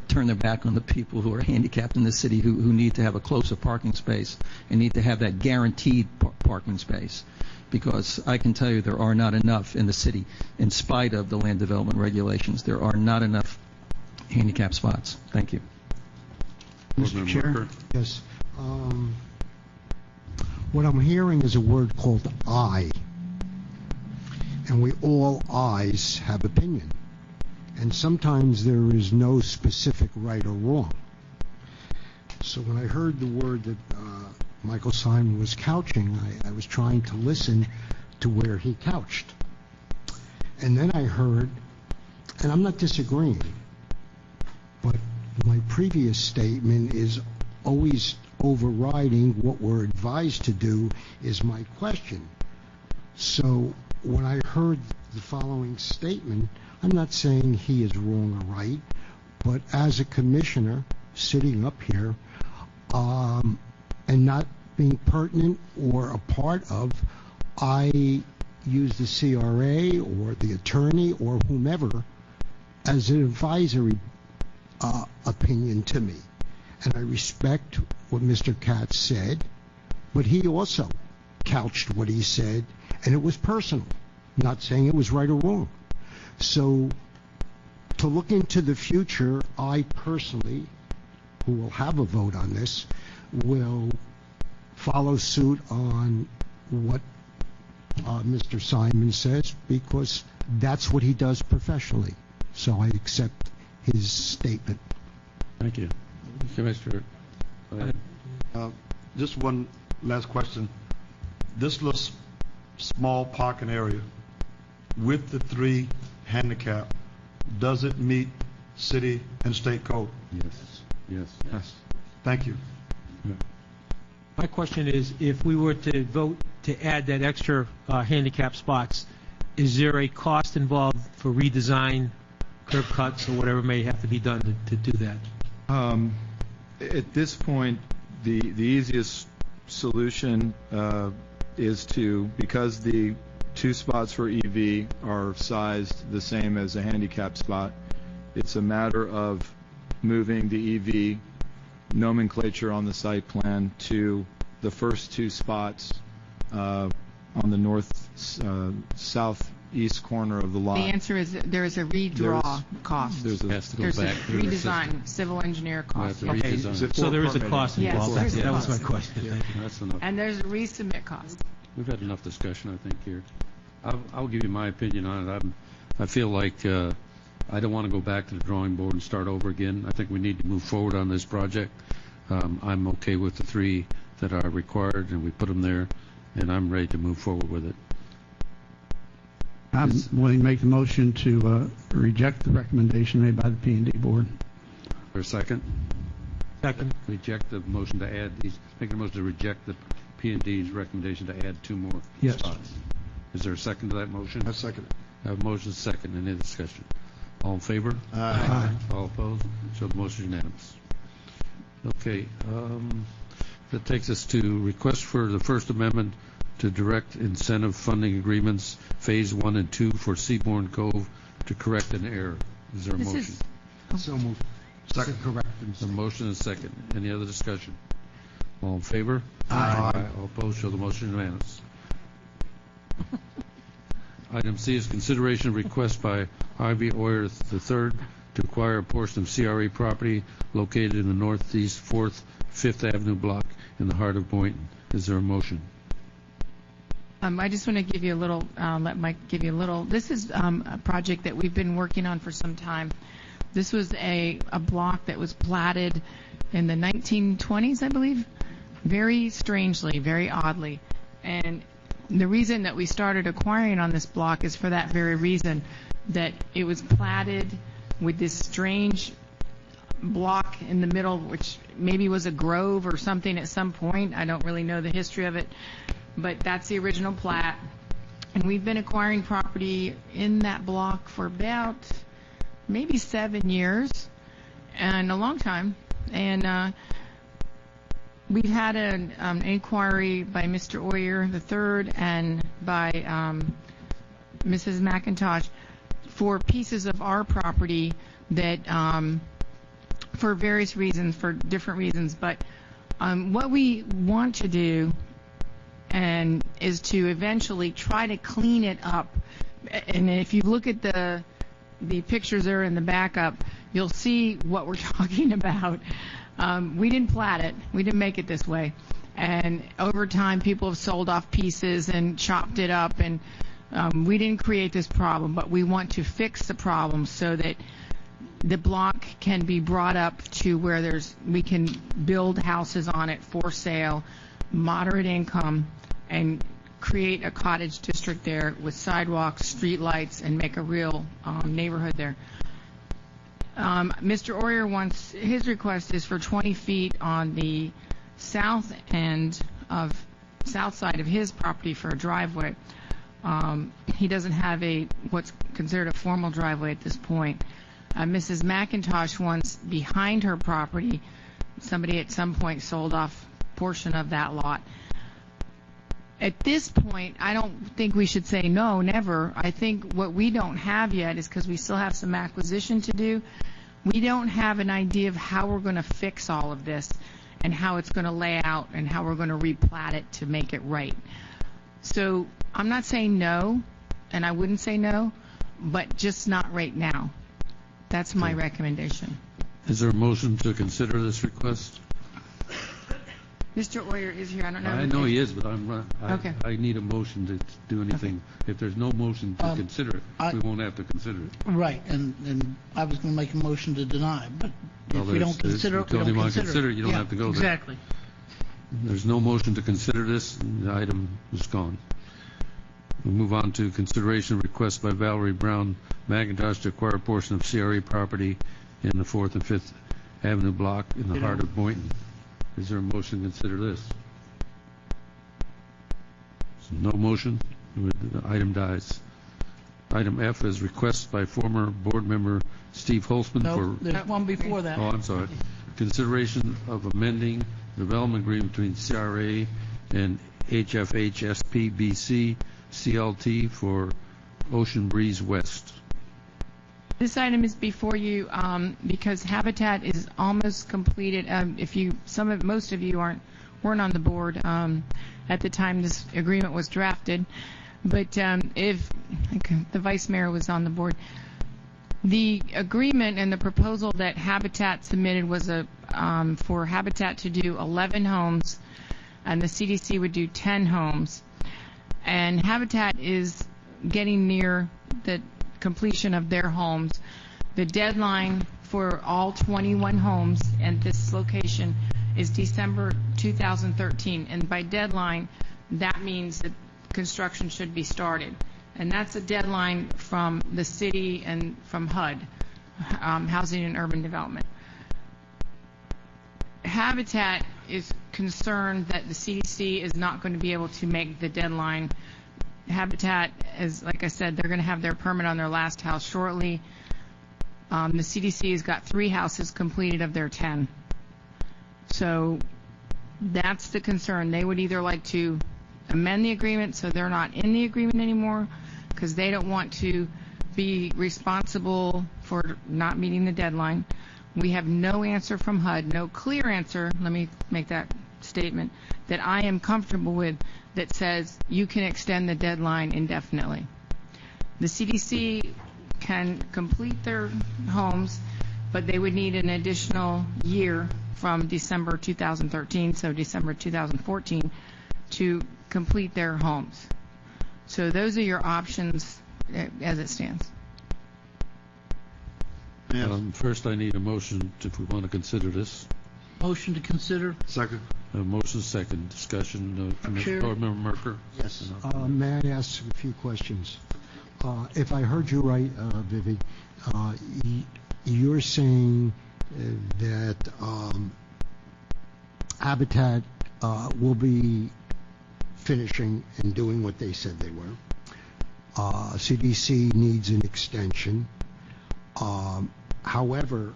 turn their back on the people who are handicapped in the city who need to have a closer parking space and need to have that guaranteed parking space. Because I can tell you there are not enough in the city, in spite of the land development regulations. There are not enough handicap spots. Thank you. Mr. Chair? Yes. What I'm hearing is a word called I. And we all I's have opinion. And sometimes there is no specific right or wrong. So when I heard the word that Michael Simon was couching, I was trying to listen to where he couched. And then I heard, and I'm not disagreeing, but my previous statement is always overriding what we're advised to do is my question. So when I heard the following statement, I'm not saying he is wrong or right, but as a commissioner sitting up here and not being pertinent or a part of, I use the CRA or the attorney or whomever as an advisory opinion to me. And I respect what Mr. Katz said, but he also couched what he said, and it was personal, not saying it was right or wrong. So to look into the future, I personally, who will have a vote on this, will follow suit on what Mr. Simon says, because that's what he does professionally. So I accept his statement. Thank you. Commissioner, go ahead. Just one last question. This little small parking area with the 3 handicap, does it meet city and state code? Yes. Thank you. My question is, if we were to vote to add that extra handicap spots, is there a cost involved for redesign, curb cuts, or whatever may have to be done to do that? At this point, the easiest solution is to, because the 2 spots for EV are sized the same as a handicap spot, it's a matter of moving the EV nomenclature on the site plan to the first 2 spots on the southeast corner of the lot. The answer is that there is a redraw cost. There's Has to go There's a back through the system. redesign, civil engineer We'll cost. have to Okay, redesign. so there is a cost Yes, involved. there is a That was my cost. question. Thank you. That's enough. And there's a resubmit cost. We've had enough discussion, I think, here. I'll give you my opinion on it. I feel like I don't want to go back to the drawing board and start over again. I think we need to move forward on this project. I'm okay with the 3 that are required, and we put them there, and I'm ready to move forward with it. I'm willing to make the motion to reject the recommendation made by the P&D board. For a second? Second. Reject the motion to add these, make a motion to reject the P&D's recommendation to add 2 more Yes. spots. Is there a second to that motion? I second it. I have a motion second. Any discussion? All in favor? Aye. All opposed? So the motion is unanimous. Okay, that takes us to request for the First Amendment to direct incentive funding agreements, Phase 1 and 2 for Seabourn Cove to correct an error. Is there a This motion? is, So moved. Second. Correct. A motion and second. Any other discussion? All in favor? Aye. All opposed? So the motion is unanimous. Item C is consideration of request by Harvey Oyer III to acquire a portion of CRA property located in the northeast 4th, 5th Avenue block in the heart of Boynton. Is there a motion? I just want to give you a little, let Mike give you a little. This is a project that we've been working on for some time. This was a block that was platted in the 1920s, I believe, very strangely, very oddly. And the reason that we started acquiring on this block is for that very reason, that it was platted with this strange block in the middle, which maybe was a grove or something at some point. I don't really know the history of it, but that's the original plat. And we've been acquiring property in that block for about maybe 7 years, and a long time. And we've had an inquiry by Mr. Oyer III and by Mrs. McIntosh for pieces of our property that, for various reasons, for different reasons. But what we want to do and is to eventually try to clean it up. And if you look at the pictures there in the backup, you'll see what we're talking about. We didn't plat it. We didn't make it this way. And over time, people have sold off pieces and chopped it up. And we didn't create this problem, but we want to fix the problem so that the block can be brought up to where we can build houses on it for sale, moderate income, and create a cottage district there with sidewalks, street lights, and make a real neighborhood there. Mr. Oyer wants, his request is for 20 feet on the south side of his property for a driveway. He doesn't have what's considered a formal driveway at this point. Mrs. McIntosh wants behind her property. Somebody at some point sold off a portion of that lot. At this point, I don't think we should say no, never. I think what we don't have yet is, because we still have some acquisition to do, we don't have an idea of how we're going to fix all of this and how it's going to lay out and how we're going to replat it to make it right. So I'm not saying no, and I wouldn't say no, but just not right now. That's my recommendation. Is there a motion to consider this request? Mr. Oyer is here. I don't know. I know he is, but Okay. I need a motion to do anything. If there's no motion to consider it, we won't have to consider it. Right, and I was going to make a motion to deny, but if we don't consider it, we Until you don't want to consider consider it. it, you don't Yeah, have to go there. Exactly. There's no motion to consider this, and the item is gone. We'll move on to consideration request by Valerie Brown McIntosh to acquire a portion of CRA property in the 4th and 5th Avenue block in the heart of Boynton. Is there a motion to consider this? No motion. The item dies. Item F is request by former board member Steve Holtzman No, for... there's one before that. Oh, I'm sorry. Consideration of amending development agreement between CRA and HFH SPBC CLT for Ocean Breeze West. This item is before you because Habitat is almost completed. Most of you weren't on the board at the time this agreement was drafted, but if the vice mayor was on the board, the agreement and the proposal that Habitat submitted was for Habitat to do 11 homes, and the CDC would do 10 homes, and Habitat is getting near the completion of their homes. The deadline for all 21 homes at this location is December 2013, and by deadline, that means that construction should be started. And that's a deadline from the city and from HUD, Housing and Urban Development. Habitat is concerned that the CDC is not going to be able to make the deadline. Habitat, like I said, they're going to have their permit on their last house shortly. The CDC has got 3 houses completed of their 10. So that's the concern. They would either like to amend the agreement so they're not in the agreement anymore because they don't want to be responsible for not meeting the deadline. We have no answer from HUD, no clear answer, let me make that statement, that I am comfortable with that says you can extend the deadline indefinitely. The CDC can complete their homes, but they would need an additional year from December 2013, so December 2014, to complete their homes. So those are your options as it stands. First, I need a motion if we want to consider this. Motion to consider. Second. Motion second. Discussion. Chair. Board Member Merker. Yes. May I ask a few questions? If I heard you right, Vivi, you're saying that Habitat will be finishing and doing what they said they were. CDC needs an extension. However,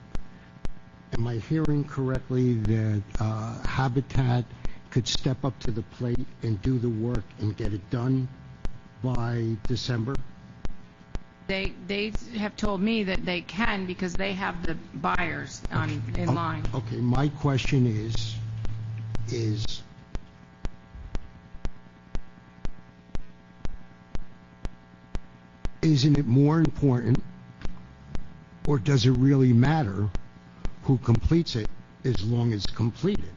am I hearing correctly that Habitat could step up to the plate and do the work and get it done by December? They have told me that they can because they have the buyers in line. Okay, my question is isn't it more important, or does it really matter who completes it as long as it's completed?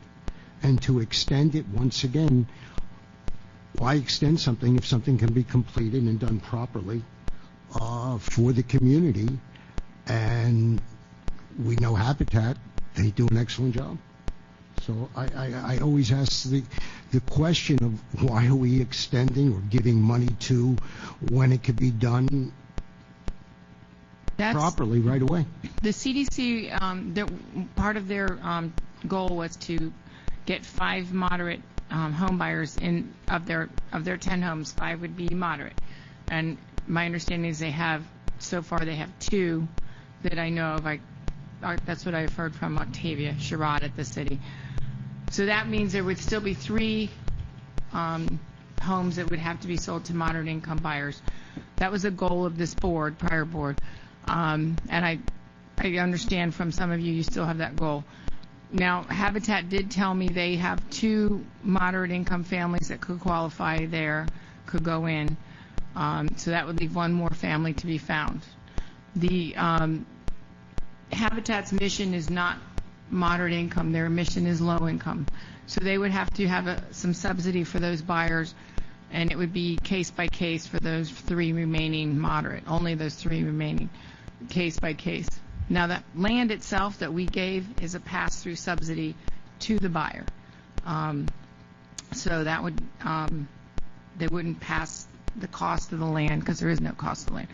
And to extend it, once again, why extend something if something can be completed and done properly for the community? And we know Habitat, they do an excellent job. So I always ask the question of why are we extending or giving money to when it could be done properly right away? The CDC, part of their goal was to get 5 moderate home buyers of their 10 homes. 5 would be moderate, and my understanding is they have 2 that I know of. That's what I've heard from Octavia Sherrod at the city. So that means there would still be 3 homes that would have to be sold to moderate income buyers. That was a goal of this board, prior board. And I understand from some of you still have that goal. Now, Habitat did tell me they have 2 moderate income families that could qualify there, could go in. So that would leave 1 more family to be found. The Habitat's mission is not moderate income. Their mission is low income. So they would have to have some subsidy for those buyers, and it would be case by case for those 3 remaining moderate, only those 3 remaining, case by case. Now, that land itself that we gave is a pass-through subsidy to the buyer. So that would, they wouldn't pass the cost of the land, because there is no cost of the land.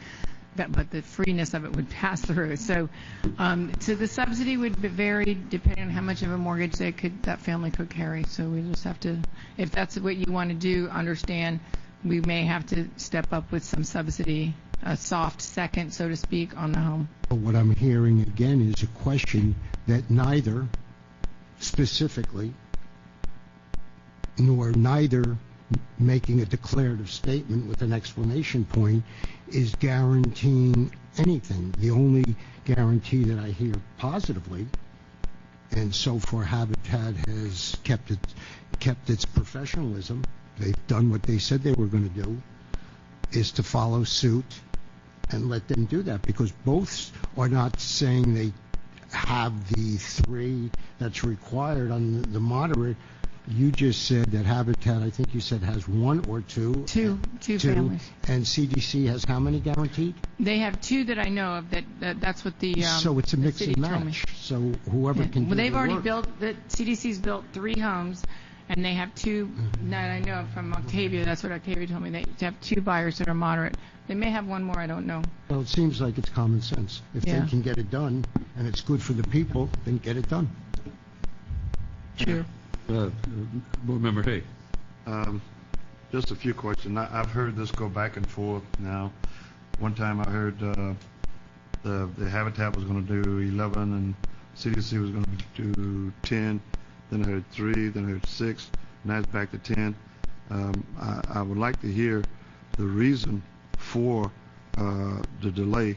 But the freeness of it would pass through. So the subsidy would vary depending on how much of a mortgage that family could carry. So we just have to, if that's what you want to do, understand we may have to step up with some subsidy, a soft second, so to speak, on the home. But what I'm hearing again is a question that neither specifically nor neither making a declarative statement with an explanation point is guaranteeing anything. The only guarantee that I hear positively, and so far Habitat has kept its professionalism, they've done what they said they were going to do, is to follow suit and let them do that, because both are not saying they have the 3 that's required on the moderate. You just said that Habitat, I think you said, has 1 or 2. Two families. And CDC has how many guaranteed? They have 2 that I know of. That's what the so it's a mix and match. So whoever can do well, they've the already work. built. The CDC's built 3 homes, and they have 2 that I know of from Octavia. That's what Octavia told me. They have 2 buyers that are moderate. They may have 1 more. I don't know. Well, it seems like it's common sense. If Yeah. they can get it done and it's good for the people, then get it done. Chair. Board Member Hay. Just a few questions. I've heard this go back and forth now. One time I heard the Habitat was going to do 11 and CDC was going to do 10. Then I heard 3, then I heard 6, and now it's back to 10. I would like to hear the reason for the delay,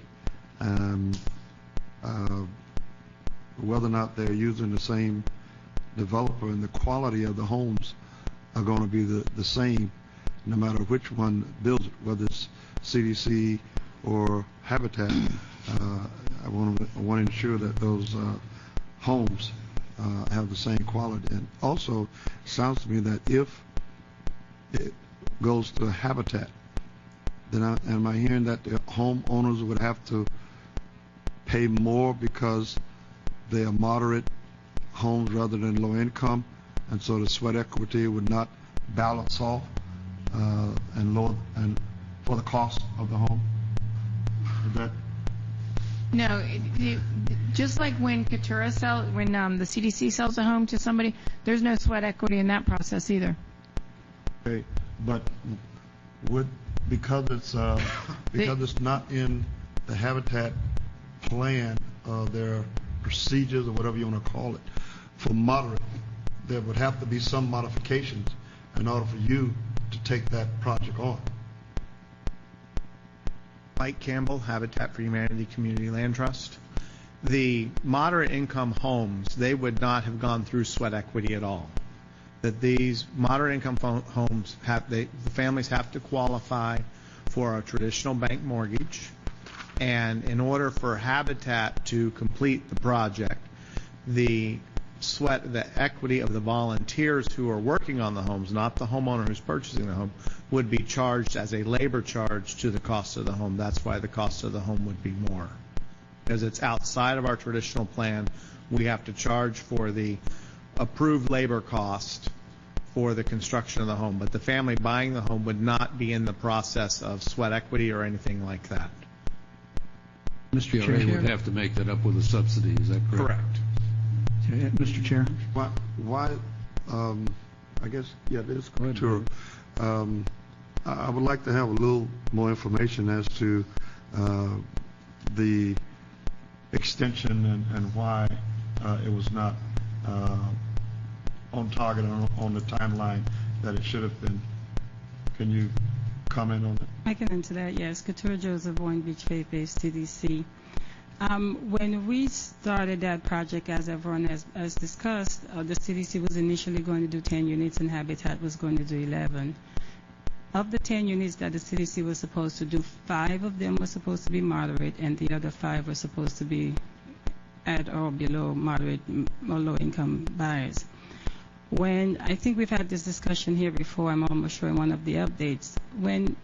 whether or not they're using the same developer and the quality of the homes are going to be the same no matter which one builds it, whether it's CDC or Habitat. I want to ensure that those homes have the same quality. And also, it sounds to me that if it goes to Habitat, then am I hearing that the homeowners would have to pay more because they are moderate homes rather than low income, and so the sweat equity would not balance off and for the cost of the home? Is that No, just like when the CDC sells a home to somebody, there's no sweat equity in that process either. okay? But because it's not in the Habitat plan, their procedures or whatever you want to call it, for moderate, there would have to be some modifications in order for you to take that project on. Mike Campbell, Habitat for Humanity Community Land Trust. The moderate income homes, they would not have gone through sweat equity at all. That these moderate income homes the families have to qualify for a traditional bank mortgage, and in order for Habitat to complete the project, the equity of the volunteers who are working on the homes, not the homeowner who's purchasing the home, would be charged as a labor charge to the cost of the home. That's why the cost of the home would be more. Because it's outside of our traditional plan, we have to charge for the approved labor cost for the construction of the home. But the family buying the home would not be in the process of sweat equity or anything like that. Mr. CRA Chair. would have to make that up with a subsidy, is that correct? Correct. Mr. Chair. Why I guess, yeah, this tour. I would like to have a little more information as to the extension and why it was not on target on the timeline that it should have been. Can you comment on it? I can answer that, yes. Couture Joseph, Boynton Beach Faith-Based CDC. When we started that project, as everyone has discussed, the CDC was initially going to do 10 units and Habitat was going to do 11. Of the 10 units that the CDC was supposed to do, 5 of them were supposed to be moderate and the other 5 were supposed to be at or below moderate or low income buyers. When I think we've had this discussion here before, I'm almost sure in one of the updates, when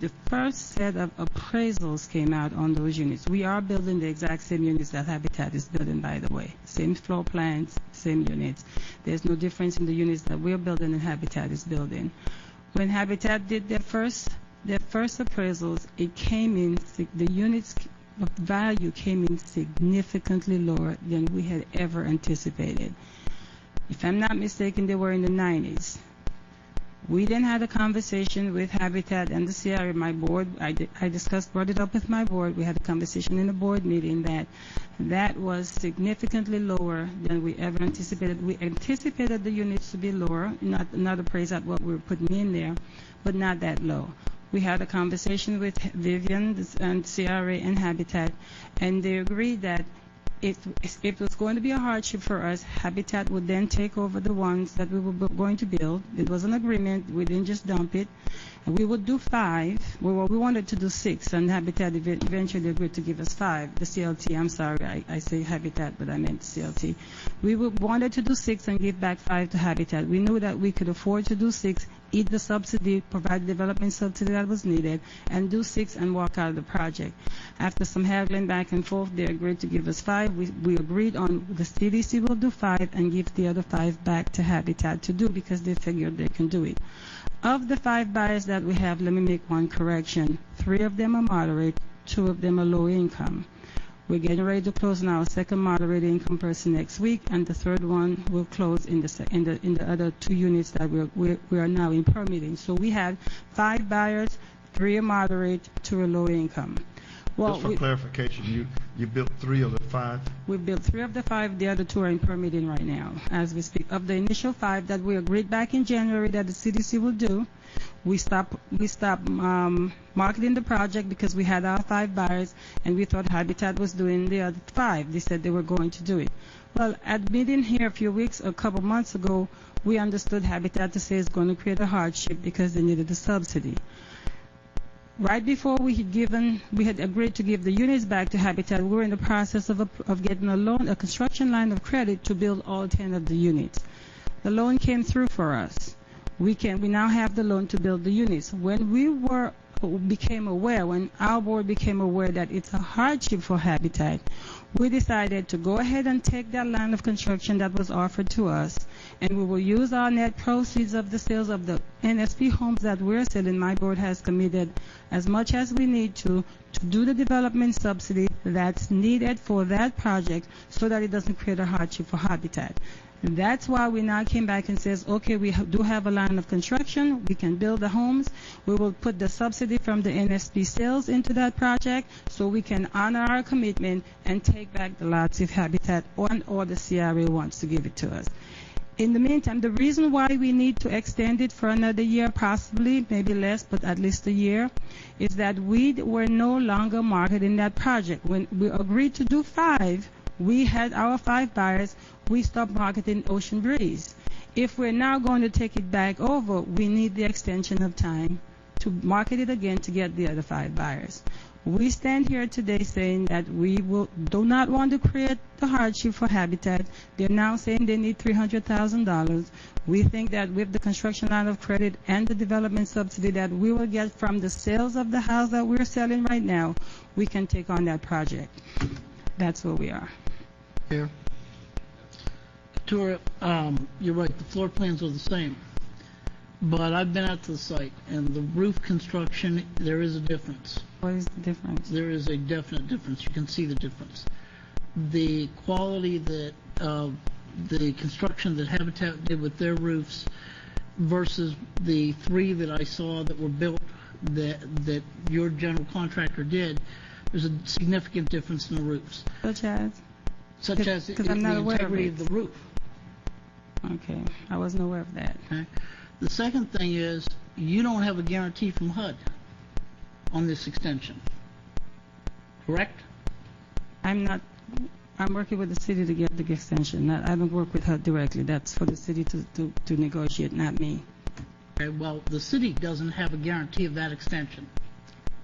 the first set of appraisals came out on those units, we are building the exact same units that Habitat is building, by the way. Same floor plans, same units. There's no difference in the units that we're building and Habitat is building. When Habitat did their first appraisals, it came in, the units value came in significantly lower than we had ever anticipated. If I'm not mistaken, they were in the 90s. We then had a conversation with Habitat and the CRA, my board. I brought it up with my board. We had a conversation in a board meeting that was significantly lower than we ever anticipated. We anticipated the units to be lower, not appraised at what we were putting in there, but not that low. We had a conversation with Vivian and CRA and Habitat, and they agreed that if it was going to be a hardship for us, Habitat would then take over the ones that we were going to build. It was an agreement. We didn't just dump it. And we would do 5. Well, we wanted to do 6, and Habitat eventually agreed to give us 5. The CLT, I'm sorry, I say Habitat, but I meant CLT. We wanted to do 6 and give back 5 to Habitat. We knew that we could afford to do 6, eat the subsidy, provide the development subsidy that was needed, and do 6 and walk out of the project. After some haggling back and forth, they agreed to give us 5. We agreed on the CDC will do 5 and give the other 5 back to Habitat to do because they figured they can do it. Of the 5 buyers that we have, let me make one correction. 3 of them are moderate, 2 of them are low income. We're getting ready to close on our second moderate income person next week, and the third one will close in the other 2 units that we are now in permitting. So we have 5 buyers, 3 are moderate, 2 are low income. Well, just for clarification, you built 3 of the 5? We built 3 of the 5. The other 2 are in permitting right now as we speak. Of the initial 5 that we agreed back in January that the CDC will do, we stopped marketing the project because we had our 5 buyers and we thought Habitat was doing the other 5. They said they were going to do it. Well, at meeting here a couple months ago, we understood Habitat to say it's going to create a hardship because they needed a subsidy. Right before we had agreed to give the units back to Habitat, we were in the process of getting a construction line of credit to build all 10 of the units. The loan came through for us. We now have the loan to build the units. When our board became aware that it's a hardship for Habitat, we decided to go ahead and take that line of construction that was offered to us, and we will use our net proceeds of the sales of the NSP homes that we're selling. My board has committed as much as we need to do the development subsidy that's needed for that project so that it doesn't create a hardship for Habitat. And that's why we now came back and says, okay, we do have a line of construction. We can build the homes. We will put the subsidy from the NSP sales into that project so we can honor our commitment and take back the lots if Habitat or the CRA wants to give it to us. In the meantime, the reason why we need to extend it for another year, possibly, maybe less, but at least a year, is that we were no longer marketing that project. When we agreed to do 5, we had our 5 buyers. We stopped marketing Ocean Breeze. If we're now going to take it back over, we need the extension of time to market it again to get the other 5 buyers. We stand here today saying that we do not want to create the hardship for Habitat. They're now saying they need $300,000. We think that with the construction line of credit and the development subsidy that we will get from the sales of the house that we're selling right now, we can take on that project. That's where we are. Here. You're right, the floor plans are the same. But I've been out to the site, and the roof construction, there is a difference. What is the difference? There is a definite difference. You can see the difference. The quality that the construction that Habitat did with their roofs versus the 3 that I saw that were built that your general contractor did, there's a significant difference in the roofs. Such as the I'm not aware integrity of the roof. Okay, I wasn't aware of that. Okay. The second thing is, you don't have a guarantee from HUD on this extension, correct? I'm working with the city to get the extension. I don't work with HUD directly. That's for the city to negotiate, not me. Okay, well, the city doesn't have a guarantee of that extension.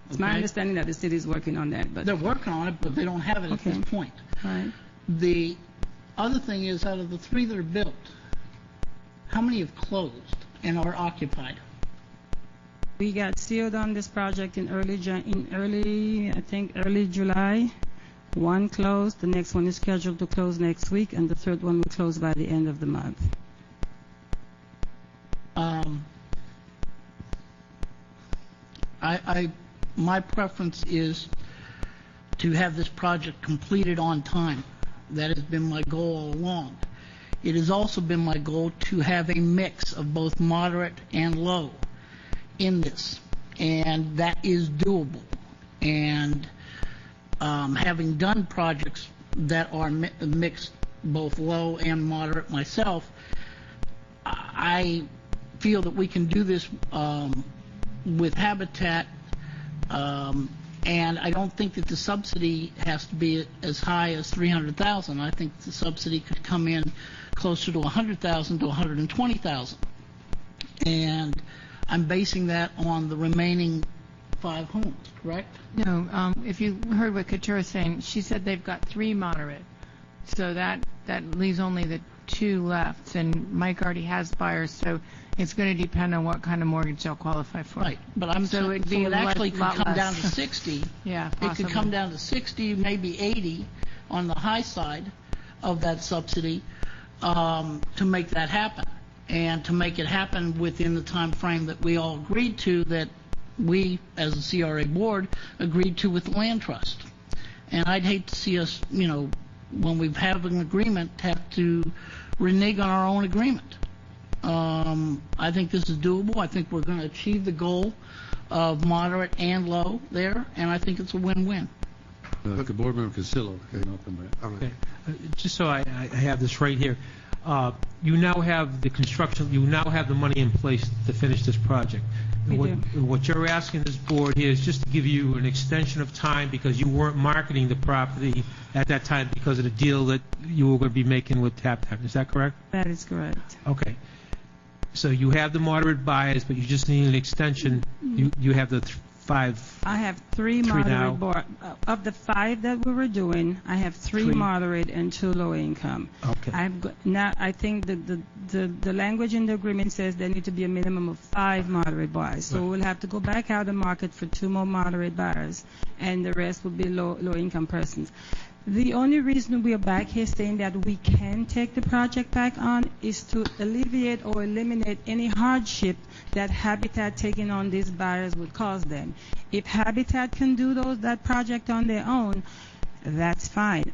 It's my understanding that the city is working on that, but They're working on it, but they don't have it at this point. right. The other thing is, out of the 3 that are built, how many have closed and are occupied? We got sealed on this project in early July. 1 closed, the next one is scheduled to close next week, and the third one will close by the end of the month. My preference is to have this project completed on time. That has been my goal all along. It has also been my goal to have a mix of both moderate and low in this, and that is doable. And having done projects that are mixed both low and moderate myself, I feel that we can do this with Habitat, and I don't think that the subsidy has to be as high as $300,000. I think the subsidy could come in closer to $100,000 to $120,000, and I'm basing that on the remaining 5 homes, correct? No, if you heard what Katura's saying, she said they've got 3 moderate. So that leaves only the 2 left, and Mike already has buyers, so it's going to depend on what kind of mortgage they'll qualify for. Right, but I'm So saying it'd be it actually could lot come less. down to 60. Yeah, It possibly. could come down to 60, maybe 80 on the high side of that subsidy to make that happen, and to make it happen within the time frame that we all agreed to, that we, as the CRA board, agreed to with the land trust. And I'd hate to see us, when we have an agreement, have to renege on our own agreement. I think this is doable. I think we're going to achieve the goal of moderate and low there, and I think it's a win-win. The board member Castillo came up in that. Okay. Just so I have this right here, you now have the construction, you now have the money in place to finish this project. What you're asking this board here is just to give you an extension of time because you weren't marketing the property at that time because of the deal that you were going to be making with TapTap. Is that correct? That is correct. Okay. So you have the moderate buyers, but you just need an extension. You have the 5. I have 3 now. moderate of the 5 that we were doing. I have 3 moderate and 2 low income. Okay. I think the language in the agreement says there need to be a minimum of 5 moderate buyers. So we'll have to go back out and market for 2 more moderate buyers, and the rest will be low income persons. The only reason we are back here saying that we can take the project back on is to alleviate or eliminate any hardship that Habitat taking on these buyers would cause them. If Habitat can do that project on their own, that's fine.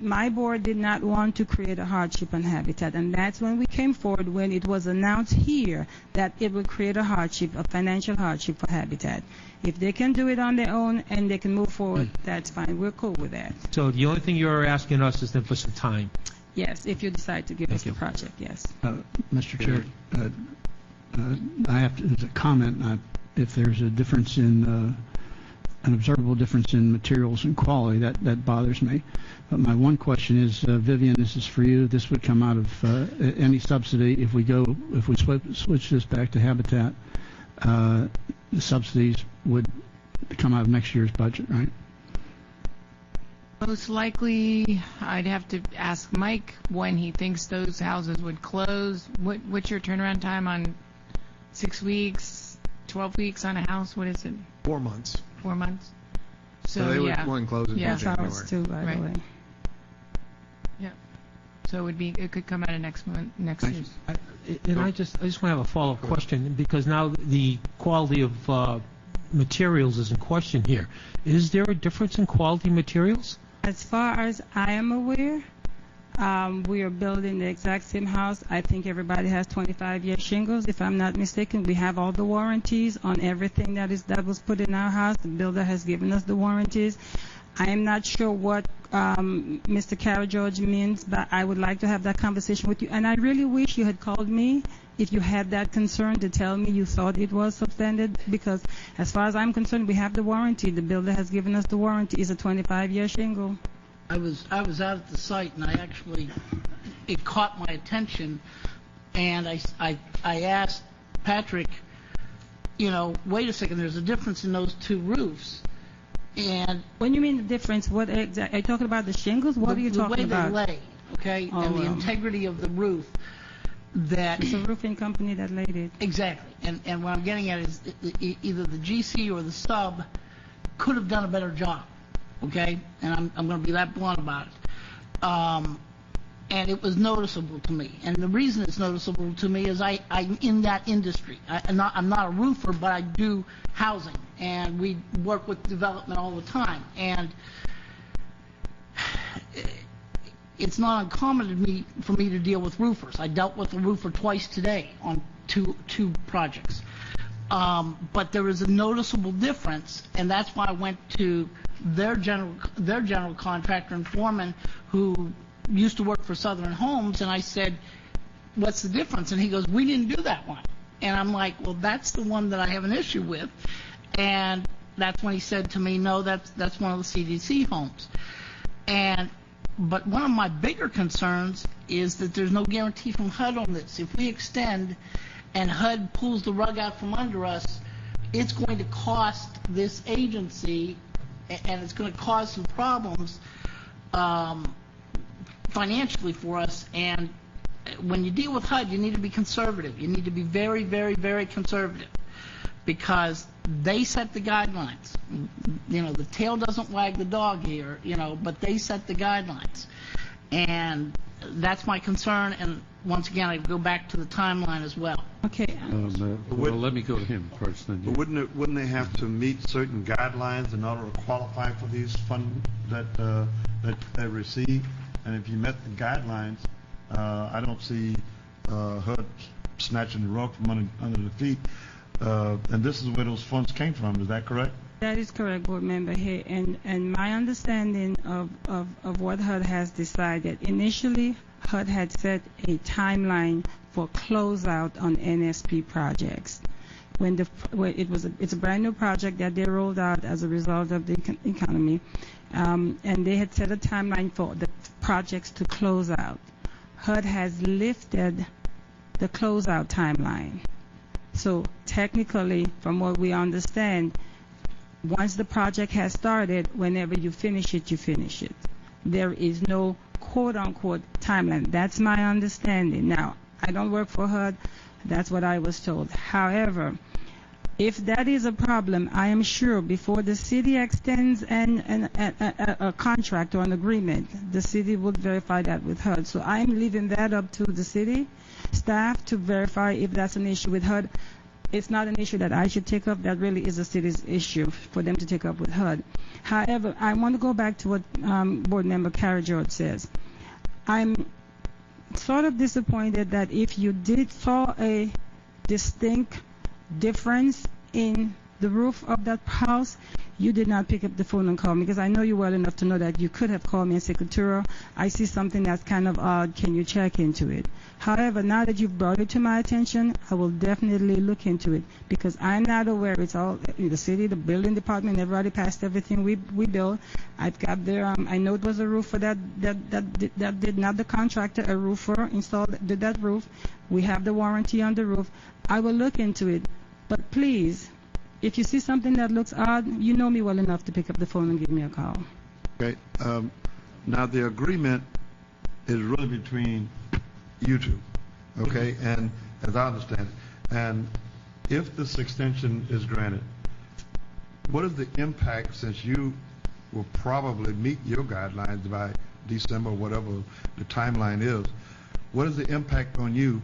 My board did not want to create a hardship on Habitat, and that's when we came forward when it was announced here that it would create a hardship, a financial hardship for Habitat. If they can do it on their own and they can move forward, that's fine. We're cool with that. So the only thing you're asking us is then for some time. Yes, if you decide to give us the project, yes. Mr. Chair, I have to, as a comment, if there's a difference in, an observable difference in materials and quality, that bothers me. But my one question is, Vivian, this is for you. This would come out of any subsidy if we switch this back to Habitat. The subsidies would come out of next year's budget, right? Most likely, I'd have to ask Mike when he thinks those houses would close. What's your turnaround time on 6 weeks, 12 weeks on a house? What is it? 4 months. 4 months? So they wouldn't close until That's January. ours too, by the way. Yeah. So it could come out of next year's. And I just want to have a follow-up question because now the quality of materials is in question here. Is there a difference in quality materials? As far as I am aware, we are building the exact same house. I think everybody has 25-year shingles. If I'm not mistaken, we have all the warranties on everything that was put in our house. The builder has given us the warranties. I am not sure what Mr. Cara George means, but I would like to have that conversation with you. And I really wish you had called me if you had that concern to tell me you thought it was substandard, because as far as I'm concerned, we have the warranty. The builder has given us the warranty. It's a 25-year shingle. I was out at the site, and it caught my attention, and I asked Patrick, wait a second, there's a difference in those two roofs. And when you mean the difference, what exactly? Are you talking about the shingles? What are you talking about? The way they lay, okay, and the integrity of the roof. That it's a roofing company that laid it. Exactly, and what I'm getting at is either the GC or the sub could have done a better job, okay? And I'm going to be that blunt about it. And it was noticeable to me. And the reason it's noticeable to me is I'm in that industry. I'm not a roofer, but I do housing, and we work with development all the time. And it's not uncommon for me to deal with roofers. I dealt with a roofer twice today on two projects. But there is a noticeable difference, and that's why I went to their general contractor and foreman, who used to work for Southern Homes, and I said, what's the difference? And he goes, we didn't do that one. And I'm like, well, that's the one that I have an issue with. And that's when he said to me, no, that's one of the CDC homes. But one of my bigger concerns is that there's no guarantee from HUD on this. If we extend and HUD pulls the rug out from under us, it's going to cost this agency, and it's going to cause some problems financially for us. And when you deal with HUD, you need to be conservative. You need to be very, very, very conservative, because they set the guidelines. The tail doesn't wag the dog here, but they set the guidelines. And that's my concern. And once again, I go back to the timeline as well. Okay. Well, let me go to him first. Then but wouldn't they have to meet certain guidelines in order to qualify for these funds that they receive? And if you met the guidelines, I don't see HUD snatching the rug from under the feet. And this is where those funds came from. Is that correct? That is correct, board member here. And my understanding of what HUD has decided, initially HUD had set a timeline for closeout on NSP projects. It's a brand new project that they rolled out as a result of the economy, and they had set a timeline for the projects to close out. HUD has lifted the closeout timeline. So technically, from what we understand, once the project has started, whenever you finish it, you finish it. There is no quote-unquote timeline. That's my understanding. Now, I don't work for HUD. That's what I was told. However, if that is a problem, I am sure before the city extends a contract or an agreement, the city would verify that with HUD. So I'm leaving that up to the city staff to verify if that's an issue with HUD. It's not an issue that I should take up. That really is the city's issue for them to take up with HUD. However, I want to go back to what Board Member Cara George says. I'm sort of disappointed that if you saw a distinct difference in the roof of that house, you did not pick up the phone and call me, because I know you well enough to know that you could have called me and said, Couture, I see something that's kind of odd. Can you check into it? However, now that you've brought it to my attention, I will definitely look into it, because I'm not aware. It's all in the city, the building department, everybody passed everything we built. I've got there. I know it was a roofer that did not the contractor, a roofer did that roof. We have the warranty on the roof. I will look into it. But please, if you see something that looks odd, you know me well enough to pick up the phone and give me a call. Okay. Now, the agreement is really between you two, okay? And as I understand it, and if this extension is granted, what is the impact, since you will probably meet your guidelines by December, whatever the timeline is, what is the impact on you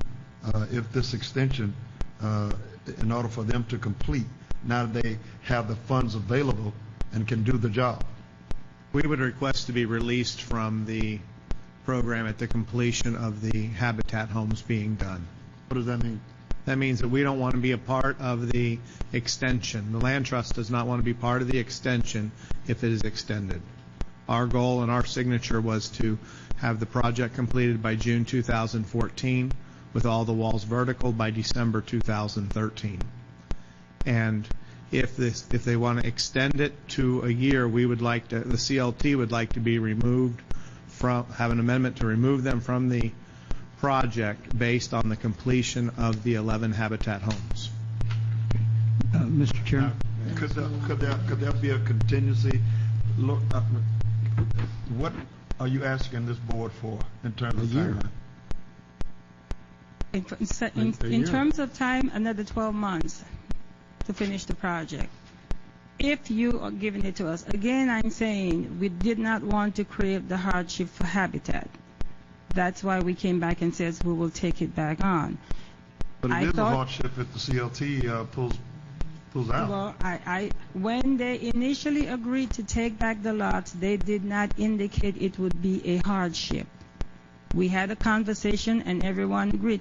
if this extension, in order for them to complete, now that they have the funds available and can do the job? We would request to be released from the program at the completion of the Habitat homes being done. What does that mean? That means that we don't want to be a part of the extension. The Land Trust does not want to be part of the extension if it is extended. Our goal and our signature was to have the project completed by June 2014 with all the walls vertical by December 2013. And if they want to extend it to a year, we would like to, the CLT would like to be removed from, have an amendment to remove them from the project based on the completion of the 11 Habitat homes. Mr. Chairman? Could there be a contingency? Look, what are you asking this board for in terms of timeline? In terms of time, another 12 months to finish the project. If you are giving it to us, again, I'm saying we did not want to create the hardship for Habitat. That's why we came back and said we will take it back on. But it is a hardship if the CLT pulls out. Well, when they initially agreed to take back the lots, they did not indicate it would be a hardship. We had a conversation and everyone agreed.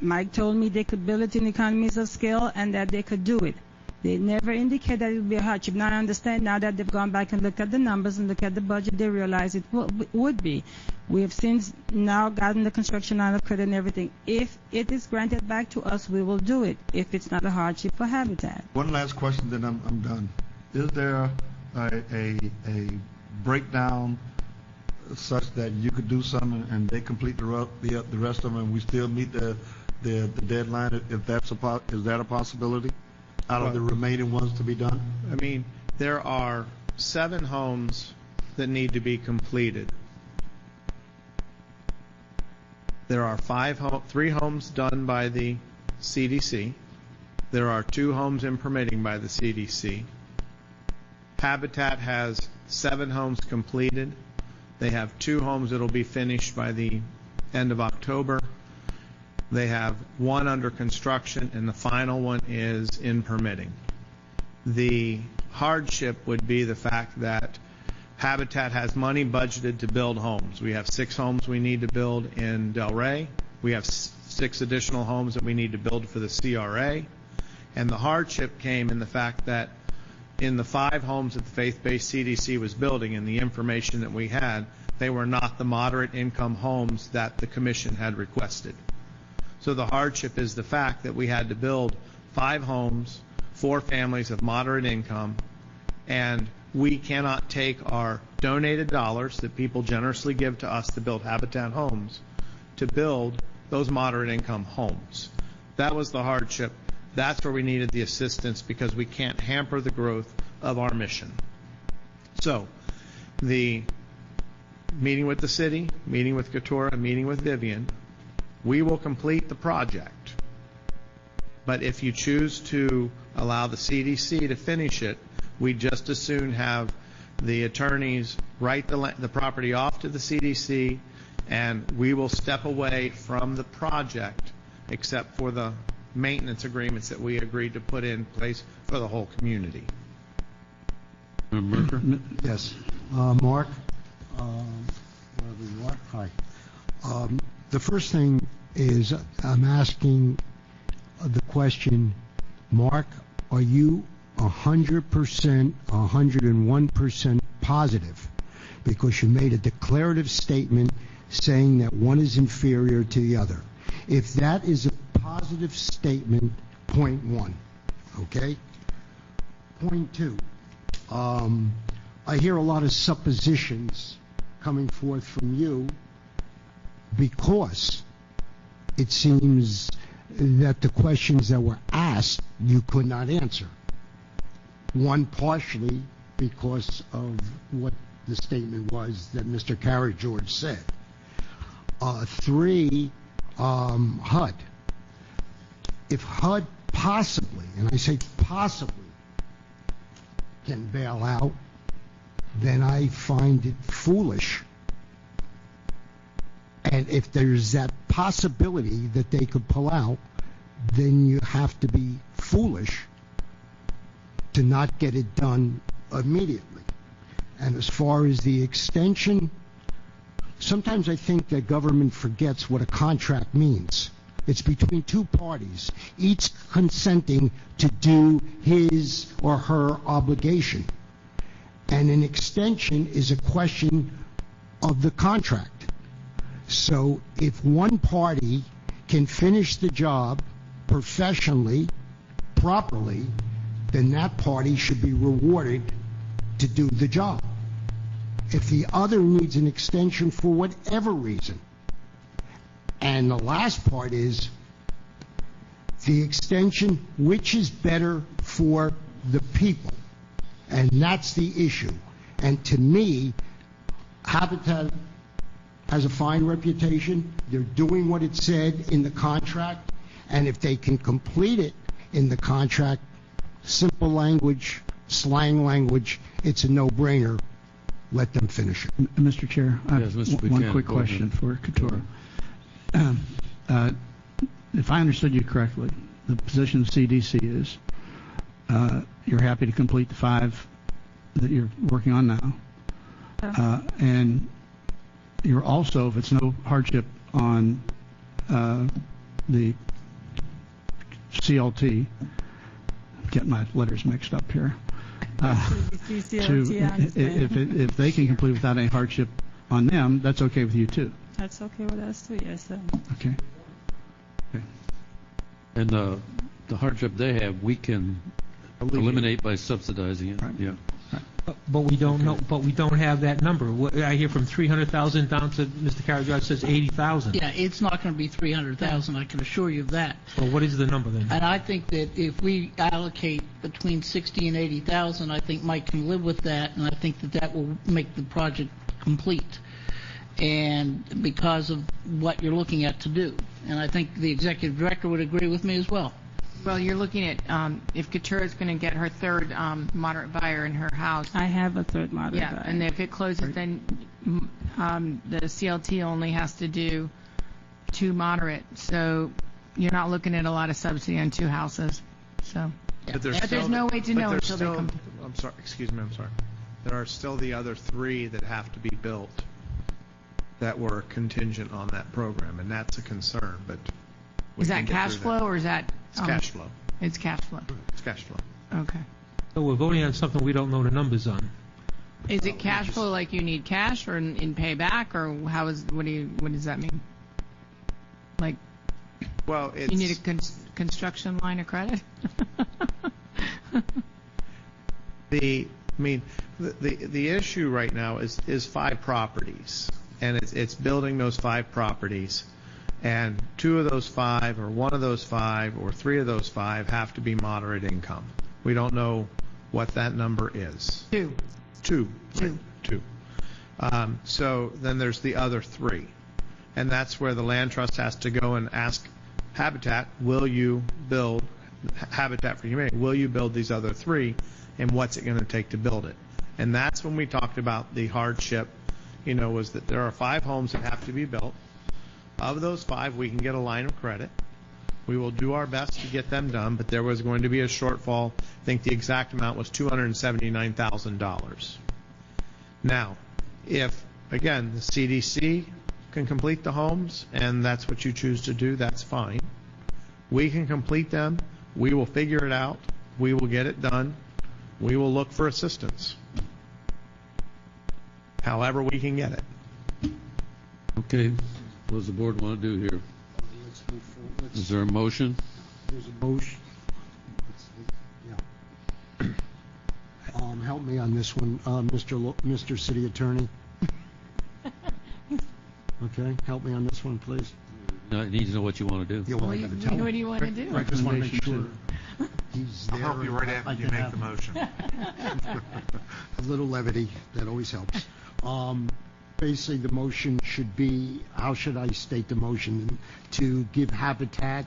Mike told me they could build it in economies of scale and that they could do it. They never indicated that it would be a hardship. Now I understand, now that they've gone back and looked at the numbers and looked at the budget, they realize it would be. We have since now gotten the construction line of credit and everything. If it is granted back to us, we will do it, if it's not a hardship for Habitat. One last question, then I'm done. Is there a breakdown such that you could do something and they complete the rest of them and we still meet the deadline? If that's is that a possibility out of the remaining ones to be done? I mean, there are 7 homes that need to be completed. There are 3 homes done by the CDC. There are 2 homes in permitting by the CDC. Habitat has 7 homes completed. They have 2 homes that will be finished by the end of October. They have 1 under construction, and the final one is in permitting. The hardship would be the fact that Habitat has money budgeted to build homes. We have 6 homes we need to build in Delray. We have 6 additional homes that we need to build for the CRA. And the hardship came in the fact that in the 5 homes that the faith-based CDC was building, and the information that we had, they were not the moderate income homes that the commission had requested. So the hardship is the fact that we had to build 5 homes, 4 families of moderate income, and we cannot take our donated dollars that people generously give to us to build Habitat homes to build those moderate income homes. That was the hardship. That's where we needed the assistance, because we can't hamper the growth of our mission. So the meeting with the city, meeting with Katura, meeting with Vivian, we will complete the project. But if you choose to allow the CDC to finish it, we just as soon have the attorneys write the property off to the CDC, and we will step away from the project except for the maintenance agreements that we agreed to put in place for the whole community. Yes. Mark? Wherever you are. Hi. The first thing is I'm asking the question, Mark, are you 100%, 101% positive? Because you made a declarative statement saying that one is inferior to the other. If that is a positive statement, point 1, okay? Point 2, I hear a lot of suppositions coming forth from you because it seems that the questions that were asked you could not answer. 1, partially because of what the statement was that Mr. Carrigeorge said. 3, HUD. If HUD possibly, and I say possibly, can bail out, then I find it foolish. And if there's that possibility that they could pull out, then you have to be foolish to not get it done immediately. And as far as the extension, sometimes I think that government forgets what a contract means. It's between 2 parties, each consenting to do his or her obligation. And an extension is a question of the contract. So if one party can finish the job professionally, properly, then that party should be rewarded to do the job. If the other needs an extension for whatever reason, and the last part is the extension, which is better for the people, and that's the issue. And to me, Habitat has a fine reputation. They're doing what it said in the contract, and if they can complete it in the contract, simple language, slang language, it's a no-brainer. Let them finish it. Mr. Chair, I have Yes, Mr. one Buchanan, quick go ahead. question for Couture. If I understood you correctly, the position of CDC is you're happy to complete the 5 that you're working on now. And you're also, if it's no hardship on the CLT, I'm getting my letters mixed up here. If they can complete without any hardship on them, that's okay with you too. That's okay with us too, yes, sir. Okay. And the hardship they have, we can eliminate by subsidizing it. Right. Yeah. But we don't know, but we don't have that number. I hear from 300,000 down to, Mr. Carajás says 80,000. Yeah, it's not going to be 300,000, I can assure you of that. So what is the number then? And I think that if we allocate between 60 and 80,000, I think Mike can live with that, and I think that that will make the project complete. And because of what you're looking at to do. And I think the executive director would agree with me as well. Well, you're looking at if Couture is going to get her third moderate buyer in her house. I have a third moderate Yeah, buyer. and if it closes, then the CLT only has to do 2 moderate. So you're not looking at a lot of subsidy on 2 houses. So, but there's no way to know until they come. I'm sorry, excuse me, I'm sorry. There are still the other 3 that have to be built that were contingent on that program, and that's a concern, but we Is can that get cash through flow that. or is that? It's cash flow. It's cash flow. It's cash flow. Okay. So we're voting on something we don't know the numbers on. Is it cash flow like you need cash or in payback, or what does that mean? Like, Well, it's... you need a construction line of credit? The issue right now is 5 properties, and it's building those 5 properties, and 2 of those 5, or 1 of those 5, or 3 of those 5 have to be moderate income. We don't know what that number is. 2. 2. Right, 2. So then there's the other 3, and that's where the land trust has to go and ask Habitat, will you build, Habitat for Humanity, will you build these other 3, and what's it going to take to build it? And that's when we talked about the hardship, was that there are 5 homes that have to be built. Of those 5, we can get a line of credit. We will do our best to get them done, but there was going to be a shortfall. I think the exact amount was $279,000. Now, if, again, the CDC can complete the homes, and that's what you choose to do, that's fine. We can complete them. We will figure it out. We will get it done. We will look for assistance. However we can get it. Okay. What does the board want to do here? Let's move forward. Is there a motion? There's a motion. Yeah. Help me on this one, Mr. City Attorney. Okay, help me on this one, please. No, I need to know what you want to do. Yeah, well, I gotta tell him. What do you want to do? I just want to make sure he's there. I'll help you right after I you can make have the motion. a little levity, that always helps. Basically, the motion should be, how should I state the motion? To give Habitat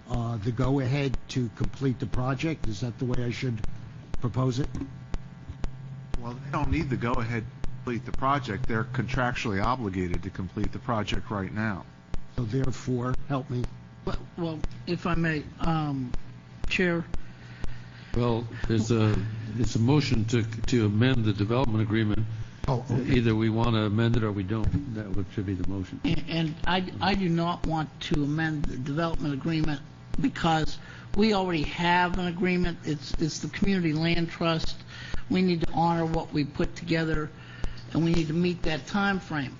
the go-ahead to complete the project? Is that the way I should propose it? Well, they don't need the go-ahead to complete the project. They're contractually obligated to complete the project right now. So therefore, help me. Well, if I may, Chair, Well, it's a motion to amend the development agreement. Oh, okay. Either we want to amend it or we don't. That should be the motion. and I do not want to amend the development agreement because we already have an agreement. It's the Community Land Trust we need to honor what we put together, and we need to meet that time frame.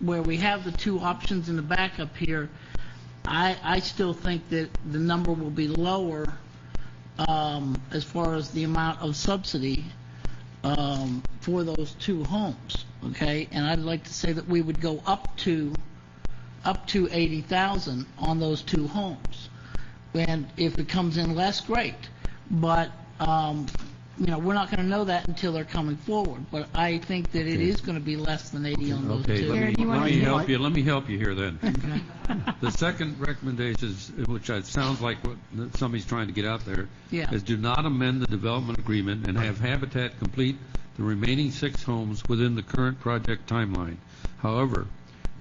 Where we have the two options in the backup here, I still think that the number will be lower as far as the amount of subsidy for those two homes, okay? And I'd like to say that we would go up to $80,000 on those two homes. And if it comes in less, great. But we're not going to know that until they're coming forward. But I think that it is going to be less than 80 on those two. Let me help you here then. The second recommendation, which sounds like what somebody's trying to get out there, is do not amend the development agreement and have Habitat complete the remaining 6 homes within the current project timeline. However,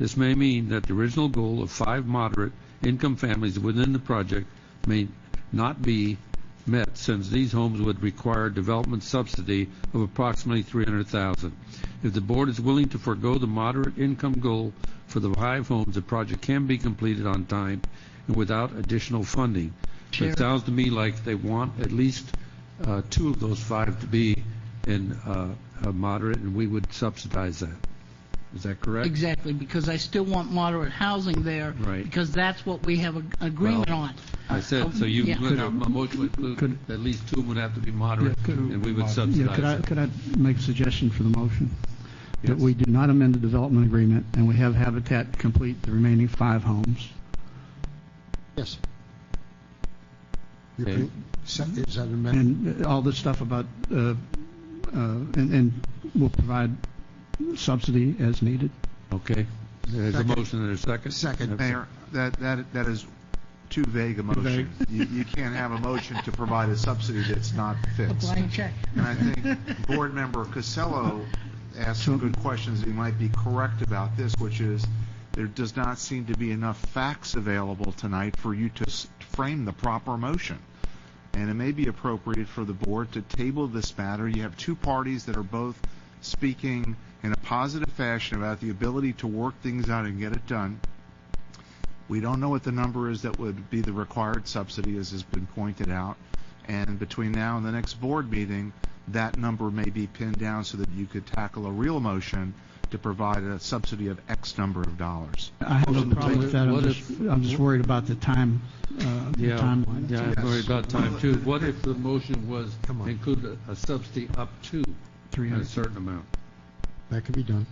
this may mean that the original goal of 5 moderate income families within the project may not be met, since these homes would require development subsidy of approximately $300,000. If the board is willing to forego the moderate income goal for the 5 homes, the project can be completed on time and without additional funding. Sure. It sounds to me like they want at least 2 of those 5 to be in moderate, and we would subsidize that. Is that correct? Exactly, because I still want moderate housing there, Right. because that's what we have an agreement on. I said, so you would have a motion would include at least 2 would have to be moderate, and we would subsidize it. Could I make a suggestion for the motion? Yes. That we do not amend the development agreement, and we have Habitat complete the remaining 5 homes. Yes. Okay. Is that an amendment? And all this stuff about, and we'll provide subsidy as needed. Okay. There's a Second. motion and a second. Second. Mayor, that is too vague a motion. You can't have a motion to provide a subsidy that's not A fixed. blank check. And I think Board Member Casello asked some good questions. He might be correct about this, which is there does not seem to be enough facts available tonight for you to frame the proper motion. And it may be appropriate for the board to table this matter. You have 2 parties that are both speaking in a positive fashion about the ability to work things out and get it done. We don't know what the number is that would be the required subsidy, as has been pointed out. And between now and the next board meeting, that number may be pinned down so that you could tackle a real motion to provide a subsidy of X number of dollars. I have no problem with that. I'm just worried about the time, timeline. Yeah, I'm worried about time too. What if the motion was include a subsidy up to a certain amount? That could be done.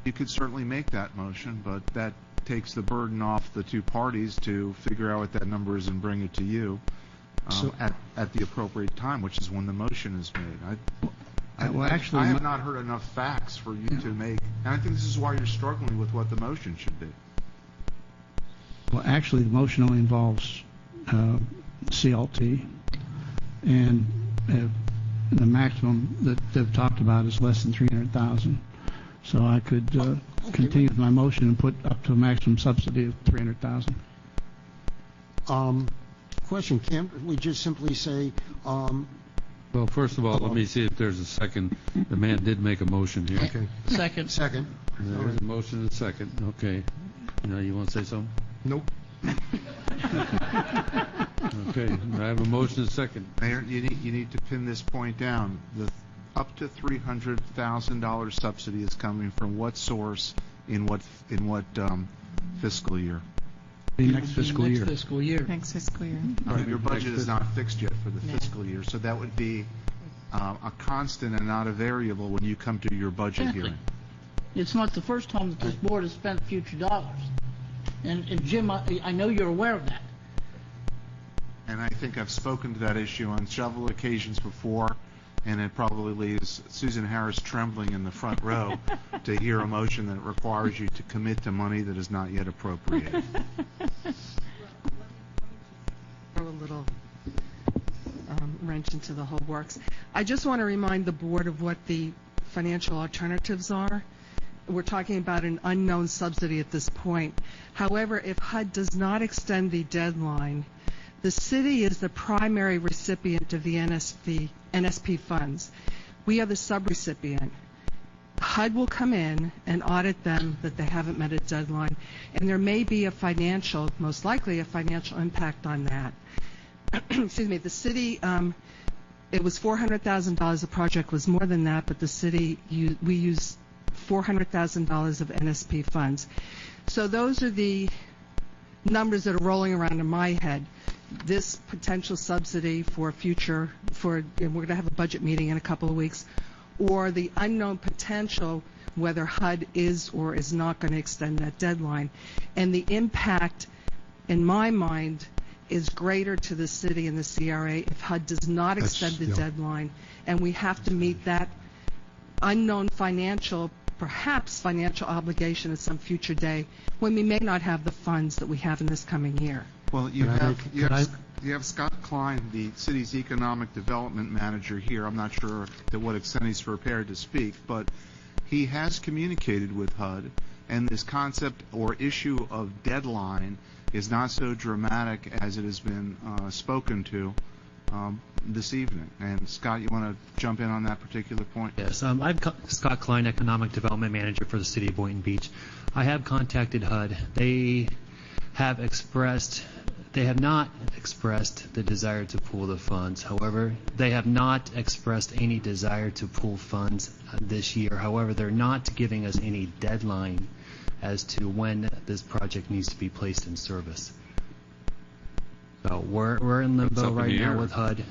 You could certainly make that motion, but that takes the burden off the 2 parties to figure out what that number is and bring it to you at the appropriate time, which is when the motion is made. I have not heard enough facts for you to make, and I think this is why you're struggling with what the motion should be. Well, actually, the motion only involves CLT, and the maximum that they've talked about is less than $300,000. So I could continue with my motion and put up to a maximum subsidy of $300,000. Question, can't we just simply say, Well, first of all, let me see if there's a second. The man did make a motion here. okay. Second. Second. There's a motion and a second. Okay. Now you want to say something? Nope. Okay. I have a motion and a second. Mayor, you need to pin this point down. The up to $300,000 subsidy is coming from what source in what fiscal year? The next fiscal year. Next fiscal year. Next fiscal year. Your budget is not fixed yet for the fiscal year, so that would be a constant and not a variable when you come to your budget Exactly. hearing. It's not the first time that this board has spent future dollars. And Jim, I know you're aware of that. And I think I've spoken to that issue on several occasions before, and it probably leaves Susan Harris trembling in the front row to hear a motion that requires you to commit to money that is not yet appropriated. Throw a little wrench into the whole works. I just want to remind the board of what the financial alternatives are. We're talking about an unknown subsidy at this point. However, if HUD does not extend the deadline, the city is the primary recipient of the NSP funds. We are the subrecipient. HUD will come in and audit them that they haven't met a deadline, and there may be most likely a financial impact on that. Excuse me, the city it was $400,000. The project was more than that, but the city, we used $400,000 of NSP funds. So those are the numbers that are rolling around in my head. This potential subsidy for future, and we're going to have a budget meeting in a couple of weeks, or the unknown potential whether HUD is or is not going to extend that deadline. And the impact, in my mind, is greater to the city and the CRA if HUD does not extend the deadline, and we have to meet that unknown perhaps financial obligation at some future day when we may not have the funds that we have in this coming year. Well, you have Scott Klein, the city's economic development manager here. I'm not sure to what extent he's prepared to speak, but he has communicated with HUD, and this concept or issue of deadline is not so dramatic as it has been spoken to this evening. And Scott, you want to jump in on that particular point? Yes, I'm Scott Klein, Economic Development Manager for the City of Boynton Beach. I have contacted HUD. They have not expressed the desire to pool the funds. However, they have not expressed any desire to pool funds this year. However, they're not giving us any deadline as to when this project needs to be placed in service. So we're in limbo right now with HUD.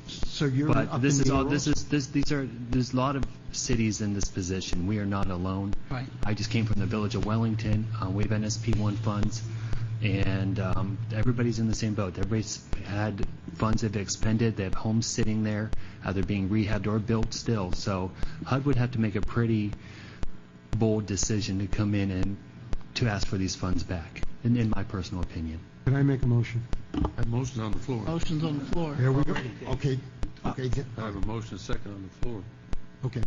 So you're but up this in is the all. air There's a lot of cities in this position. We are not alone. Right. I just came from the village of Wellington. We have NSP1 funds, and everybody's in the same boat. Everybody's had funds they've expended. They have homes sitting there, either being rehabbed or built still. So HUD would have to make a pretty bold decision to come in and to ask for these funds back, in my personal opinion. Can I make a motion? I have motion on the floor. Motion's on the floor. Here we go. Okay. I have a motion second on the floor. Okay.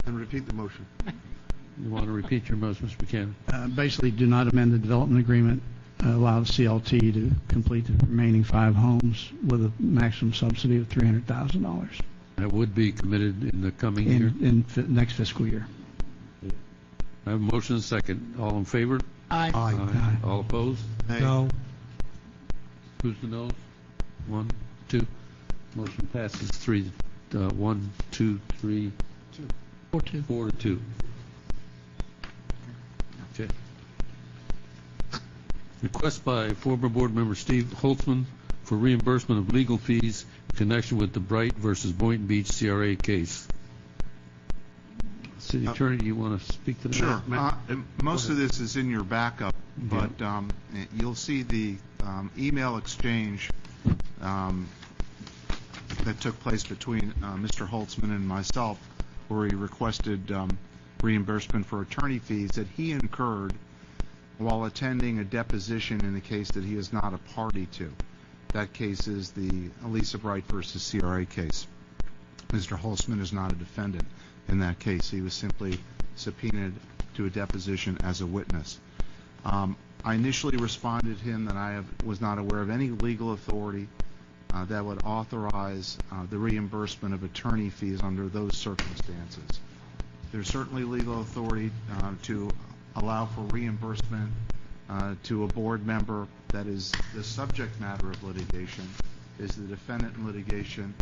And repeat the motion. You want to repeat your motion, Mr. Buchanan? Basically, do not amend the development agreement. Allow CLT to complete the remaining 5 homes with a maximum subsidy of $300,000. That would be committed in the coming year? In next fiscal year. I have a motion and a second. All in favor? Aye. Aye. All opposed? No. Who's the noes? 1, 2. Motion passes 3. 1, 2, 3. 4-2. 4 to 2. Okay. Request by former board member Steve Holtzman for reimbursement of legal fees in connection with the Bright versus Boynton Beach CRA case. City Attorney, do you want to speak to that? Sure. Most of this is in your backup, but you'll see the email exchange that took place between Mr. Holtzman and myself, where he requested reimbursement for attorney fees that he incurred while attending a deposition in a case that he is not a party to. That case is the Elisa Bright versus CRA case. Mr. Holtzman is not a defendant in that case. He was simply subpoenaed to a deposition as a witness. I initially responded to him that I was not aware of any legal authority that would authorize the reimbursement of attorney fees under those circumstances. There's certainly legal authority to allow for reimbursement to a board member that is the subject matter of litigation, is the defendant in litigation,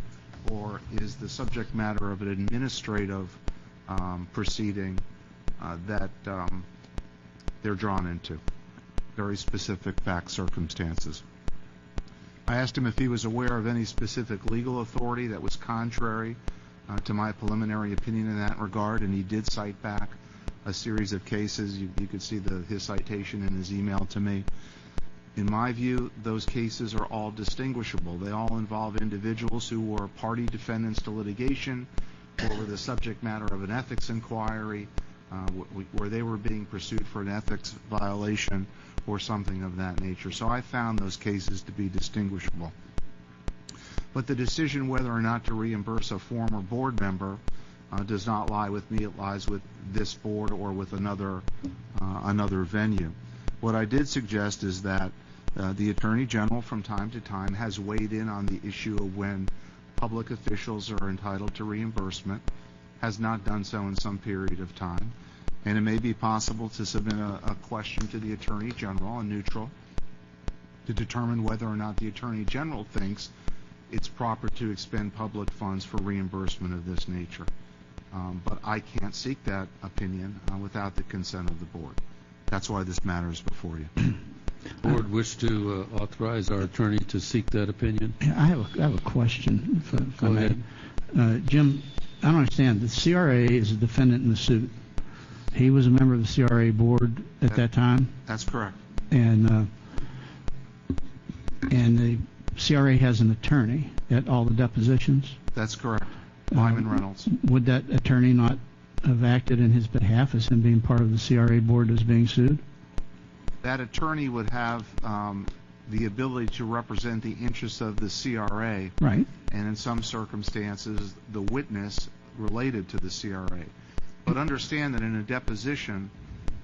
or is the subject matter of an administrative proceeding that they're drawn into. Very specific fact circumstances. I asked him if he was aware of any specific legal authority that was contrary to my preliminary opinion in that regard, and he did cite back a series of cases. You could see his citation in his email to me. In my view, those cases are all distinguishable. They all involve individuals who were party defendants to litigation or were the subject matter of an ethics inquiry where they were being pursued for an ethics violation or something of that nature. So I found those cases to be distinguishable. But the decision whether or not to reimburse a former board member does not lie with me. It lies with this board or with another venue. What I did suggest is that the Attorney General from time to time has weighed in on the issue of when public officials are entitled to reimbursement, has not done so in some period of time, and it may be possible to submit a question to the Attorney General, a neutral, to determine whether or not the Attorney General thinks it's proper to expend public funds for reimbursement of this nature. But I can't seek that opinion without the consent of the board. That's why this matter is before you. Board wish to authorize our attorney to seek that opinion? I have a question, if I Go may. ahead. Jim, I don't understand. The CRA is a defendant in the suit. He was a member of the CRA board at that time, That's correct. and the CRA has an attorney at all the depositions. That's correct. Lyman Reynolds. Would that attorney not have acted in his behalf as him being part of the CRA board as being sued? That attorney would have the ability to represent the interests of the CRA, Right. and in some circumstances, the witness related to the CRA. But understand that in a deposition,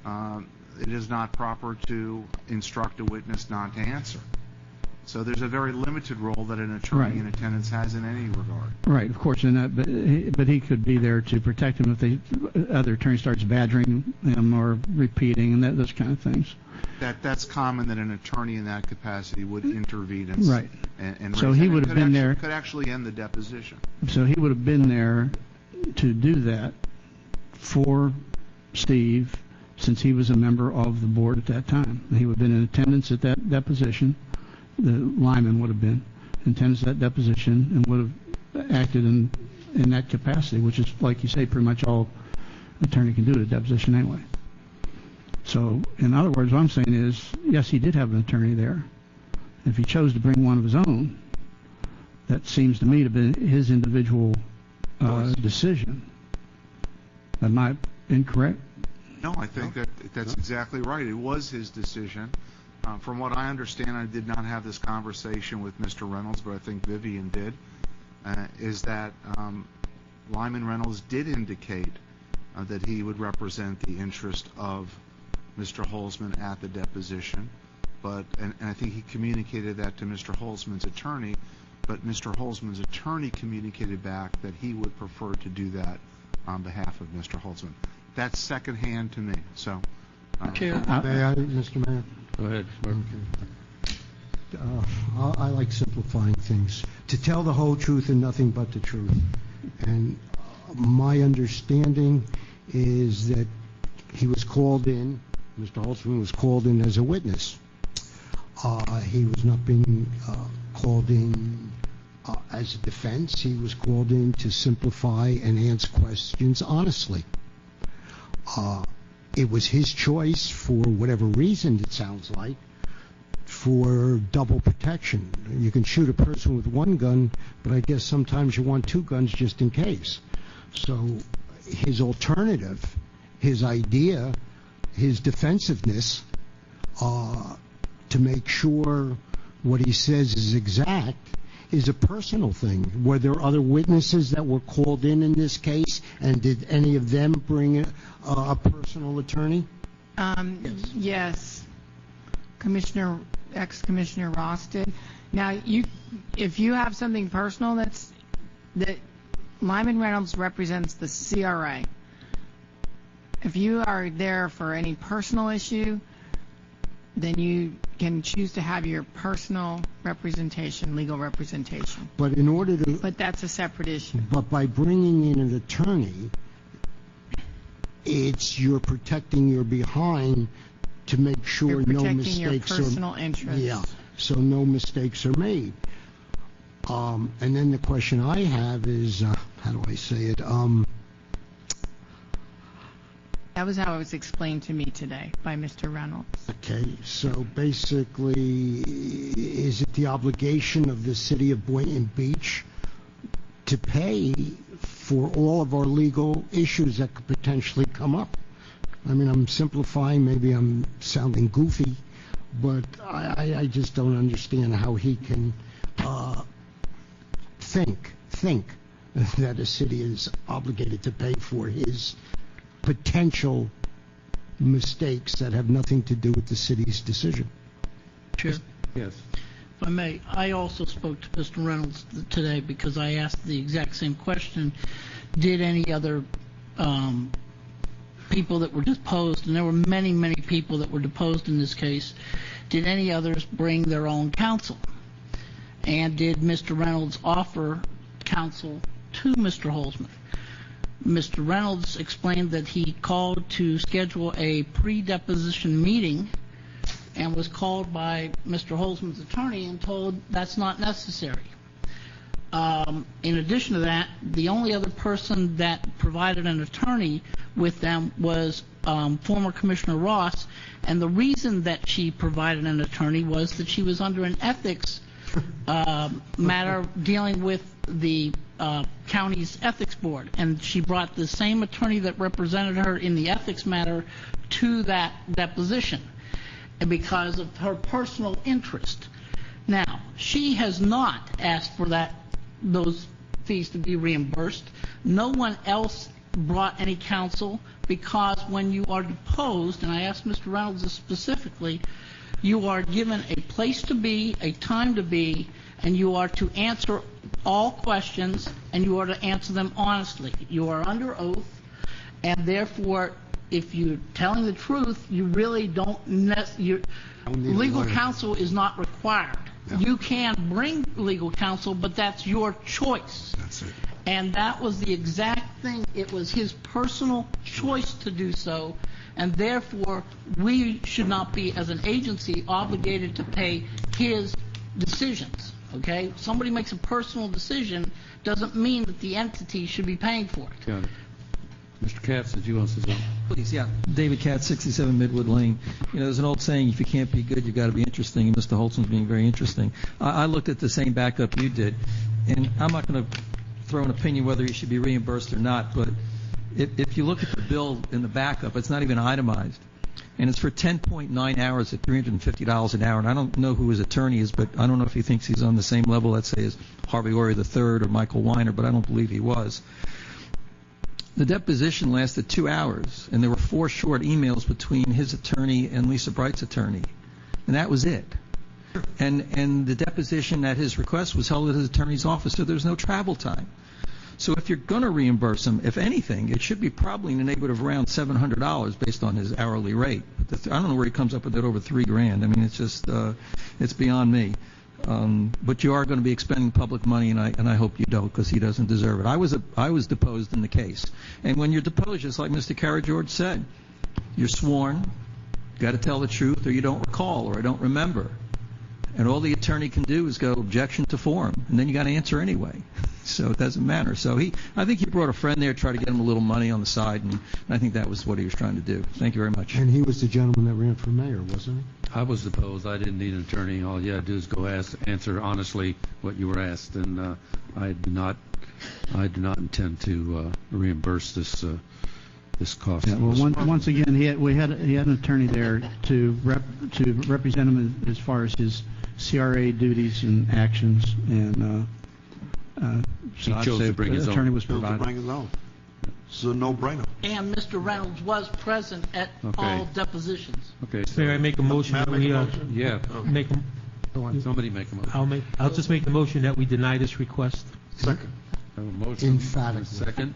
it is not proper to instruct a witness not to answer. So there's a very limited role that an attorney in attendance has in any regard. Right, of course, but he could be there to protect him if the other attorney starts badgering him or repeating and those kind of things. That's common that an attorney in that capacity would intervene and Right. And So raise he it. would have been there. Could actually end the deposition. So he would have been there to do that for Steve, since he was a member of the board at that time. He would have been in attendance at that deposition. The Lyman would have been in attendance at that deposition and would have acted in that capacity, which is, like you say, pretty much all an attorney can do at a deposition anyway. So, in other words, what I'm saying is, yes, he did have an attorney there. If he chose to bring one of his own, that seems to me to be his individual decision. Am I incorrect? No, I think that's exactly right. It was his decision. From what I understand, I did not have this conversation with Mr. Reynolds, but I think Vivian did, is that Lyman Reynolds did indicate that he would represent the interest of Mr. Holzman at the deposition, and I think he communicated that to Mr. Holzman's attorney, but Mr. Holzman's attorney communicated back that he would prefer to do that on behalf of Mr. Holzman. That's secondhand to me. So, May I, Mr. Mayor? Go ahead. I like simplifying things. To tell the whole truth and nothing but the truth. And my understanding is that he was called in, Mr. Holtzman was called in as a witness. He was not being called in as a defense. He was called in to simplify and answer questions honestly. It was his choice, for whatever reason it sounds like, for double protection. You can shoot a person with one gun, but I guess sometimes you want two guns just in case. So his alternative, his idea, his defensiveness, to make sure what he says is exact, is a personal thing. Were there other witnesses that were called in this case, and did any of them bring a personal attorney? Yes. Ex-Commissioner Ross did. Now, if you have something personal that Lyman Reynolds represents the CRA. If you are there for any personal issue, then you can choose to have your personal representation, legal representation. But in order to... But that's a separate issue. But by bringing in an attorney, you're protecting your behind to make sure no mistakes your personal interests. Yeah, so no mistakes are made. And then the question I have is, how do I say it? That was how it was explained to me today by Mr. Reynolds. Okay, so basically, is it the obligation of the city of Boynton Beach to pay for all of our legal issues that could potentially come up? I mean, I'm simplifying, maybe I'm sounding goofy, but I just don't understand how he can think that a city is obligated to pay for his potential mistakes that have nothing to do with the city's decision. Chair? Yes. If I may, I also spoke to Mr. Reynolds today because I asked the exact same question. Did any other people that were deposed, and there were many, many people that were deposed in this case, did any others bring their own counsel? And did Mr. Reynolds offer counsel to Mr. Holzman? Mr. Reynolds explained that he called to schedule a pre-deposition meeting and was called by Mr. Holzman's attorney and told that's not necessary. In addition to that, the only other person that provided an attorney with them was former Commissioner Ross, and the reason that she provided an attorney was that she was under an ethics matter dealing with the county's ethics board, and she brought the same attorney that represented her in the ethics matter to that deposition because of her personal interest. Now, she has not asked for those fees to be reimbursed. No one else brought any counsel, because when you are deposed, and I asked Mr. Reynolds this specifically, you are given a place to be, a time to be, and you are to answer all questions, and you are to answer them honestly. You are under oath, and therefore, if you're telling the truth, you really don't legal counsel is not required. Yeah. You can bring legal counsel, but that's your choice. That's it. And that was the exact thing. It was his personal choice to do so, and therefore we should not be, as an agency, obligated to pay his decisions. Okay? Somebody makes a personal decision doesn't mean that the entity should be paying for it. Got it. Mr. Katz, did you want to say something? Please, yeah. David Katz, 67 Midwood Lane. You know, there's an old saying, if you can't be good, you've got to be interesting, and Mr. Holtzman's being very interesting. I looked at the same backup you did, and I'm not going to throw an opinion whether he should be reimbursed or not, but if you look at the bill in the backup, it's not even itemized, and it's for 10.9 hours at $350 an hour, and I don't know who his attorney is, but I don't know if he thinks he's on the same level, let's say, as Harvey Ory III or Michael Weiner, but I don't believe he was. The deposition lasted 2 hours, and there were 4 short emails between his attorney and Lisa Bright's attorney, and that was it. And the deposition at his request was held at his attorney's office, so there's no travel time. So if you're going to reimburse him, if anything, it should be probably in the neighborhood of around $700 based on his hourly rate. But I don't know where he comes up with that over $3,000. I mean, it's just it's beyond me. But you are going to be expending public money, and I hope you don't, because he doesn't deserve it. I was deposed in the case, and when you're deposed, just like Mr. Karageorge said, you're sworn, you got to tell the truth, or you don't recall, or I don't remember, and all the attorney can do is go objection to form, and then you got to answer anyway. So it doesn't matter. So I think he brought a friend there, tried to get him a little money on the side, and I think that was what he was trying to do. Thank you very much. And he was the gentleman that ran for mayor, wasn't he? I was deposed. I didn't need an attorney. All you had to do is go answer honestly what you were asked, and I do not intend to reimburse this cost. Yeah, well, once again, he had an attorney there to represent him as far as his CRA duties and actions, and he chose to bring his own. Attorney was provided. Bring his own. It's a no-brainer. And Mr. Reynolds was present at all depositions. Okay. May I make a motion that we make a Somebody make a motion. I'll just make the motion that we deny this request. Second. I have a motion. Emphatically. Second.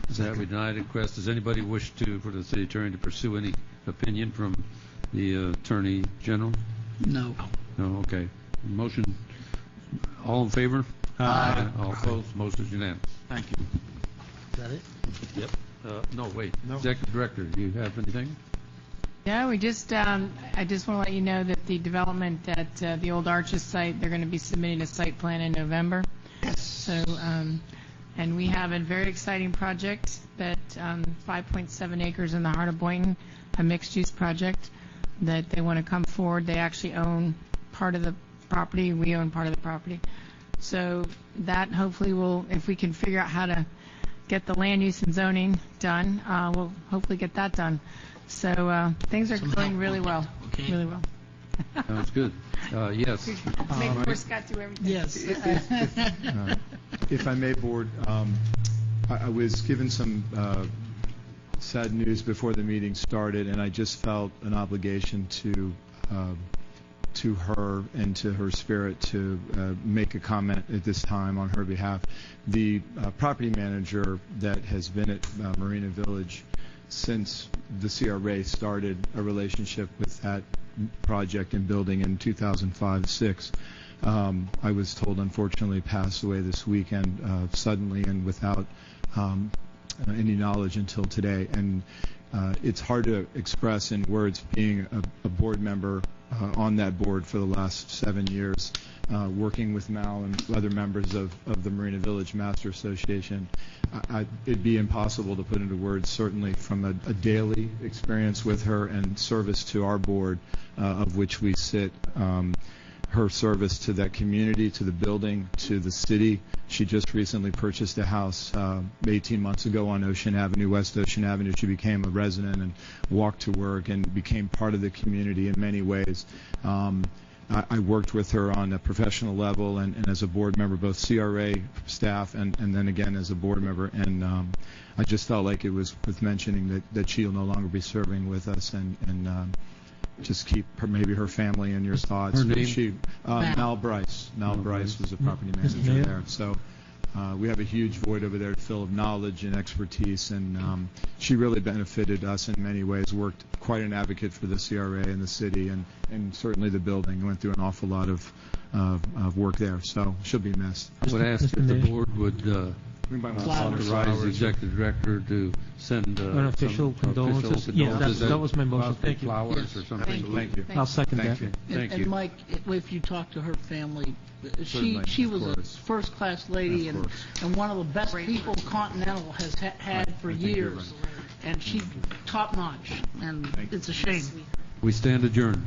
Is that we deny the request? Does anybody wish for the city attorney to pursue any opinion from the attorney general? No. No. Okay. Motion. All in favor? Aye. All opposed? Motion is unanimous. Thank you. Is that it? Yep. No, wait. No. Executive Director, do you have anything? Yeah, I just want to let you know that the development at the old Arches site, they're going to be submitting a site plan in November. Yes. So, and we have a very exciting project that 5.7 acres in the heart of Boynton, a mixed-use project that they want to come forward. They actually own part of the property. We own part of the property. So that hopefully will, if we can figure out how to get the land use and zoning done, we'll hopefully get that done. So things are going really well, really well. Sounds good. Yes. Make poor Scott do everything. Yes. If I may, Board, I was given some sad news before the meeting started, and I just felt an obligation to her and to her spirit to make a comment at this time on her behalf. The property manager that has been at Marina Village since the CRA started a relationship with that project and building in 2005-06 I was told, unfortunately, passed away this weekend suddenly and without any knowledge until today. And it's hard to express in words, being a board member on that board for the last 7 years, working with Mal and other members of the Marina Village Master Association. It'd be impossible to put into words, certainly from a daily experience with her and service to our board, of which we sit. Her service to that community, to the building, to the city. She just recently purchased a house 18 months ago on Ocean Avenue, West Ocean Avenue. She became a resident and walked to work and became part of the community in many ways. I worked with her on a professional level and as a board member, both CRA staff and then again as a board member. And I just felt like it was worth mentioning that she'll no longer be serving with us, and just keep maybe her family in your thoughts. Her name? Mal Bryce. Mal Bryce was the property manager there. So we have a huge void over there to fill of knowledge and expertise, and she really benefited us in many ways, worked quite an advocate for the CRA and the city, and certainly the building. Went through an awful lot of work there, so she'll be missed. I would ask if the board would authorize the executive director to send An official condolences? Yeah, that was my motion. Thank you. Flowers or something. Thank you. I'll second that. And Mike, if you talk to her family, Certainly, she of was a course. first-class lady Of and course. one of the best people Continental has had for years. And she top-notch, and it's a shame. We stand adjourned.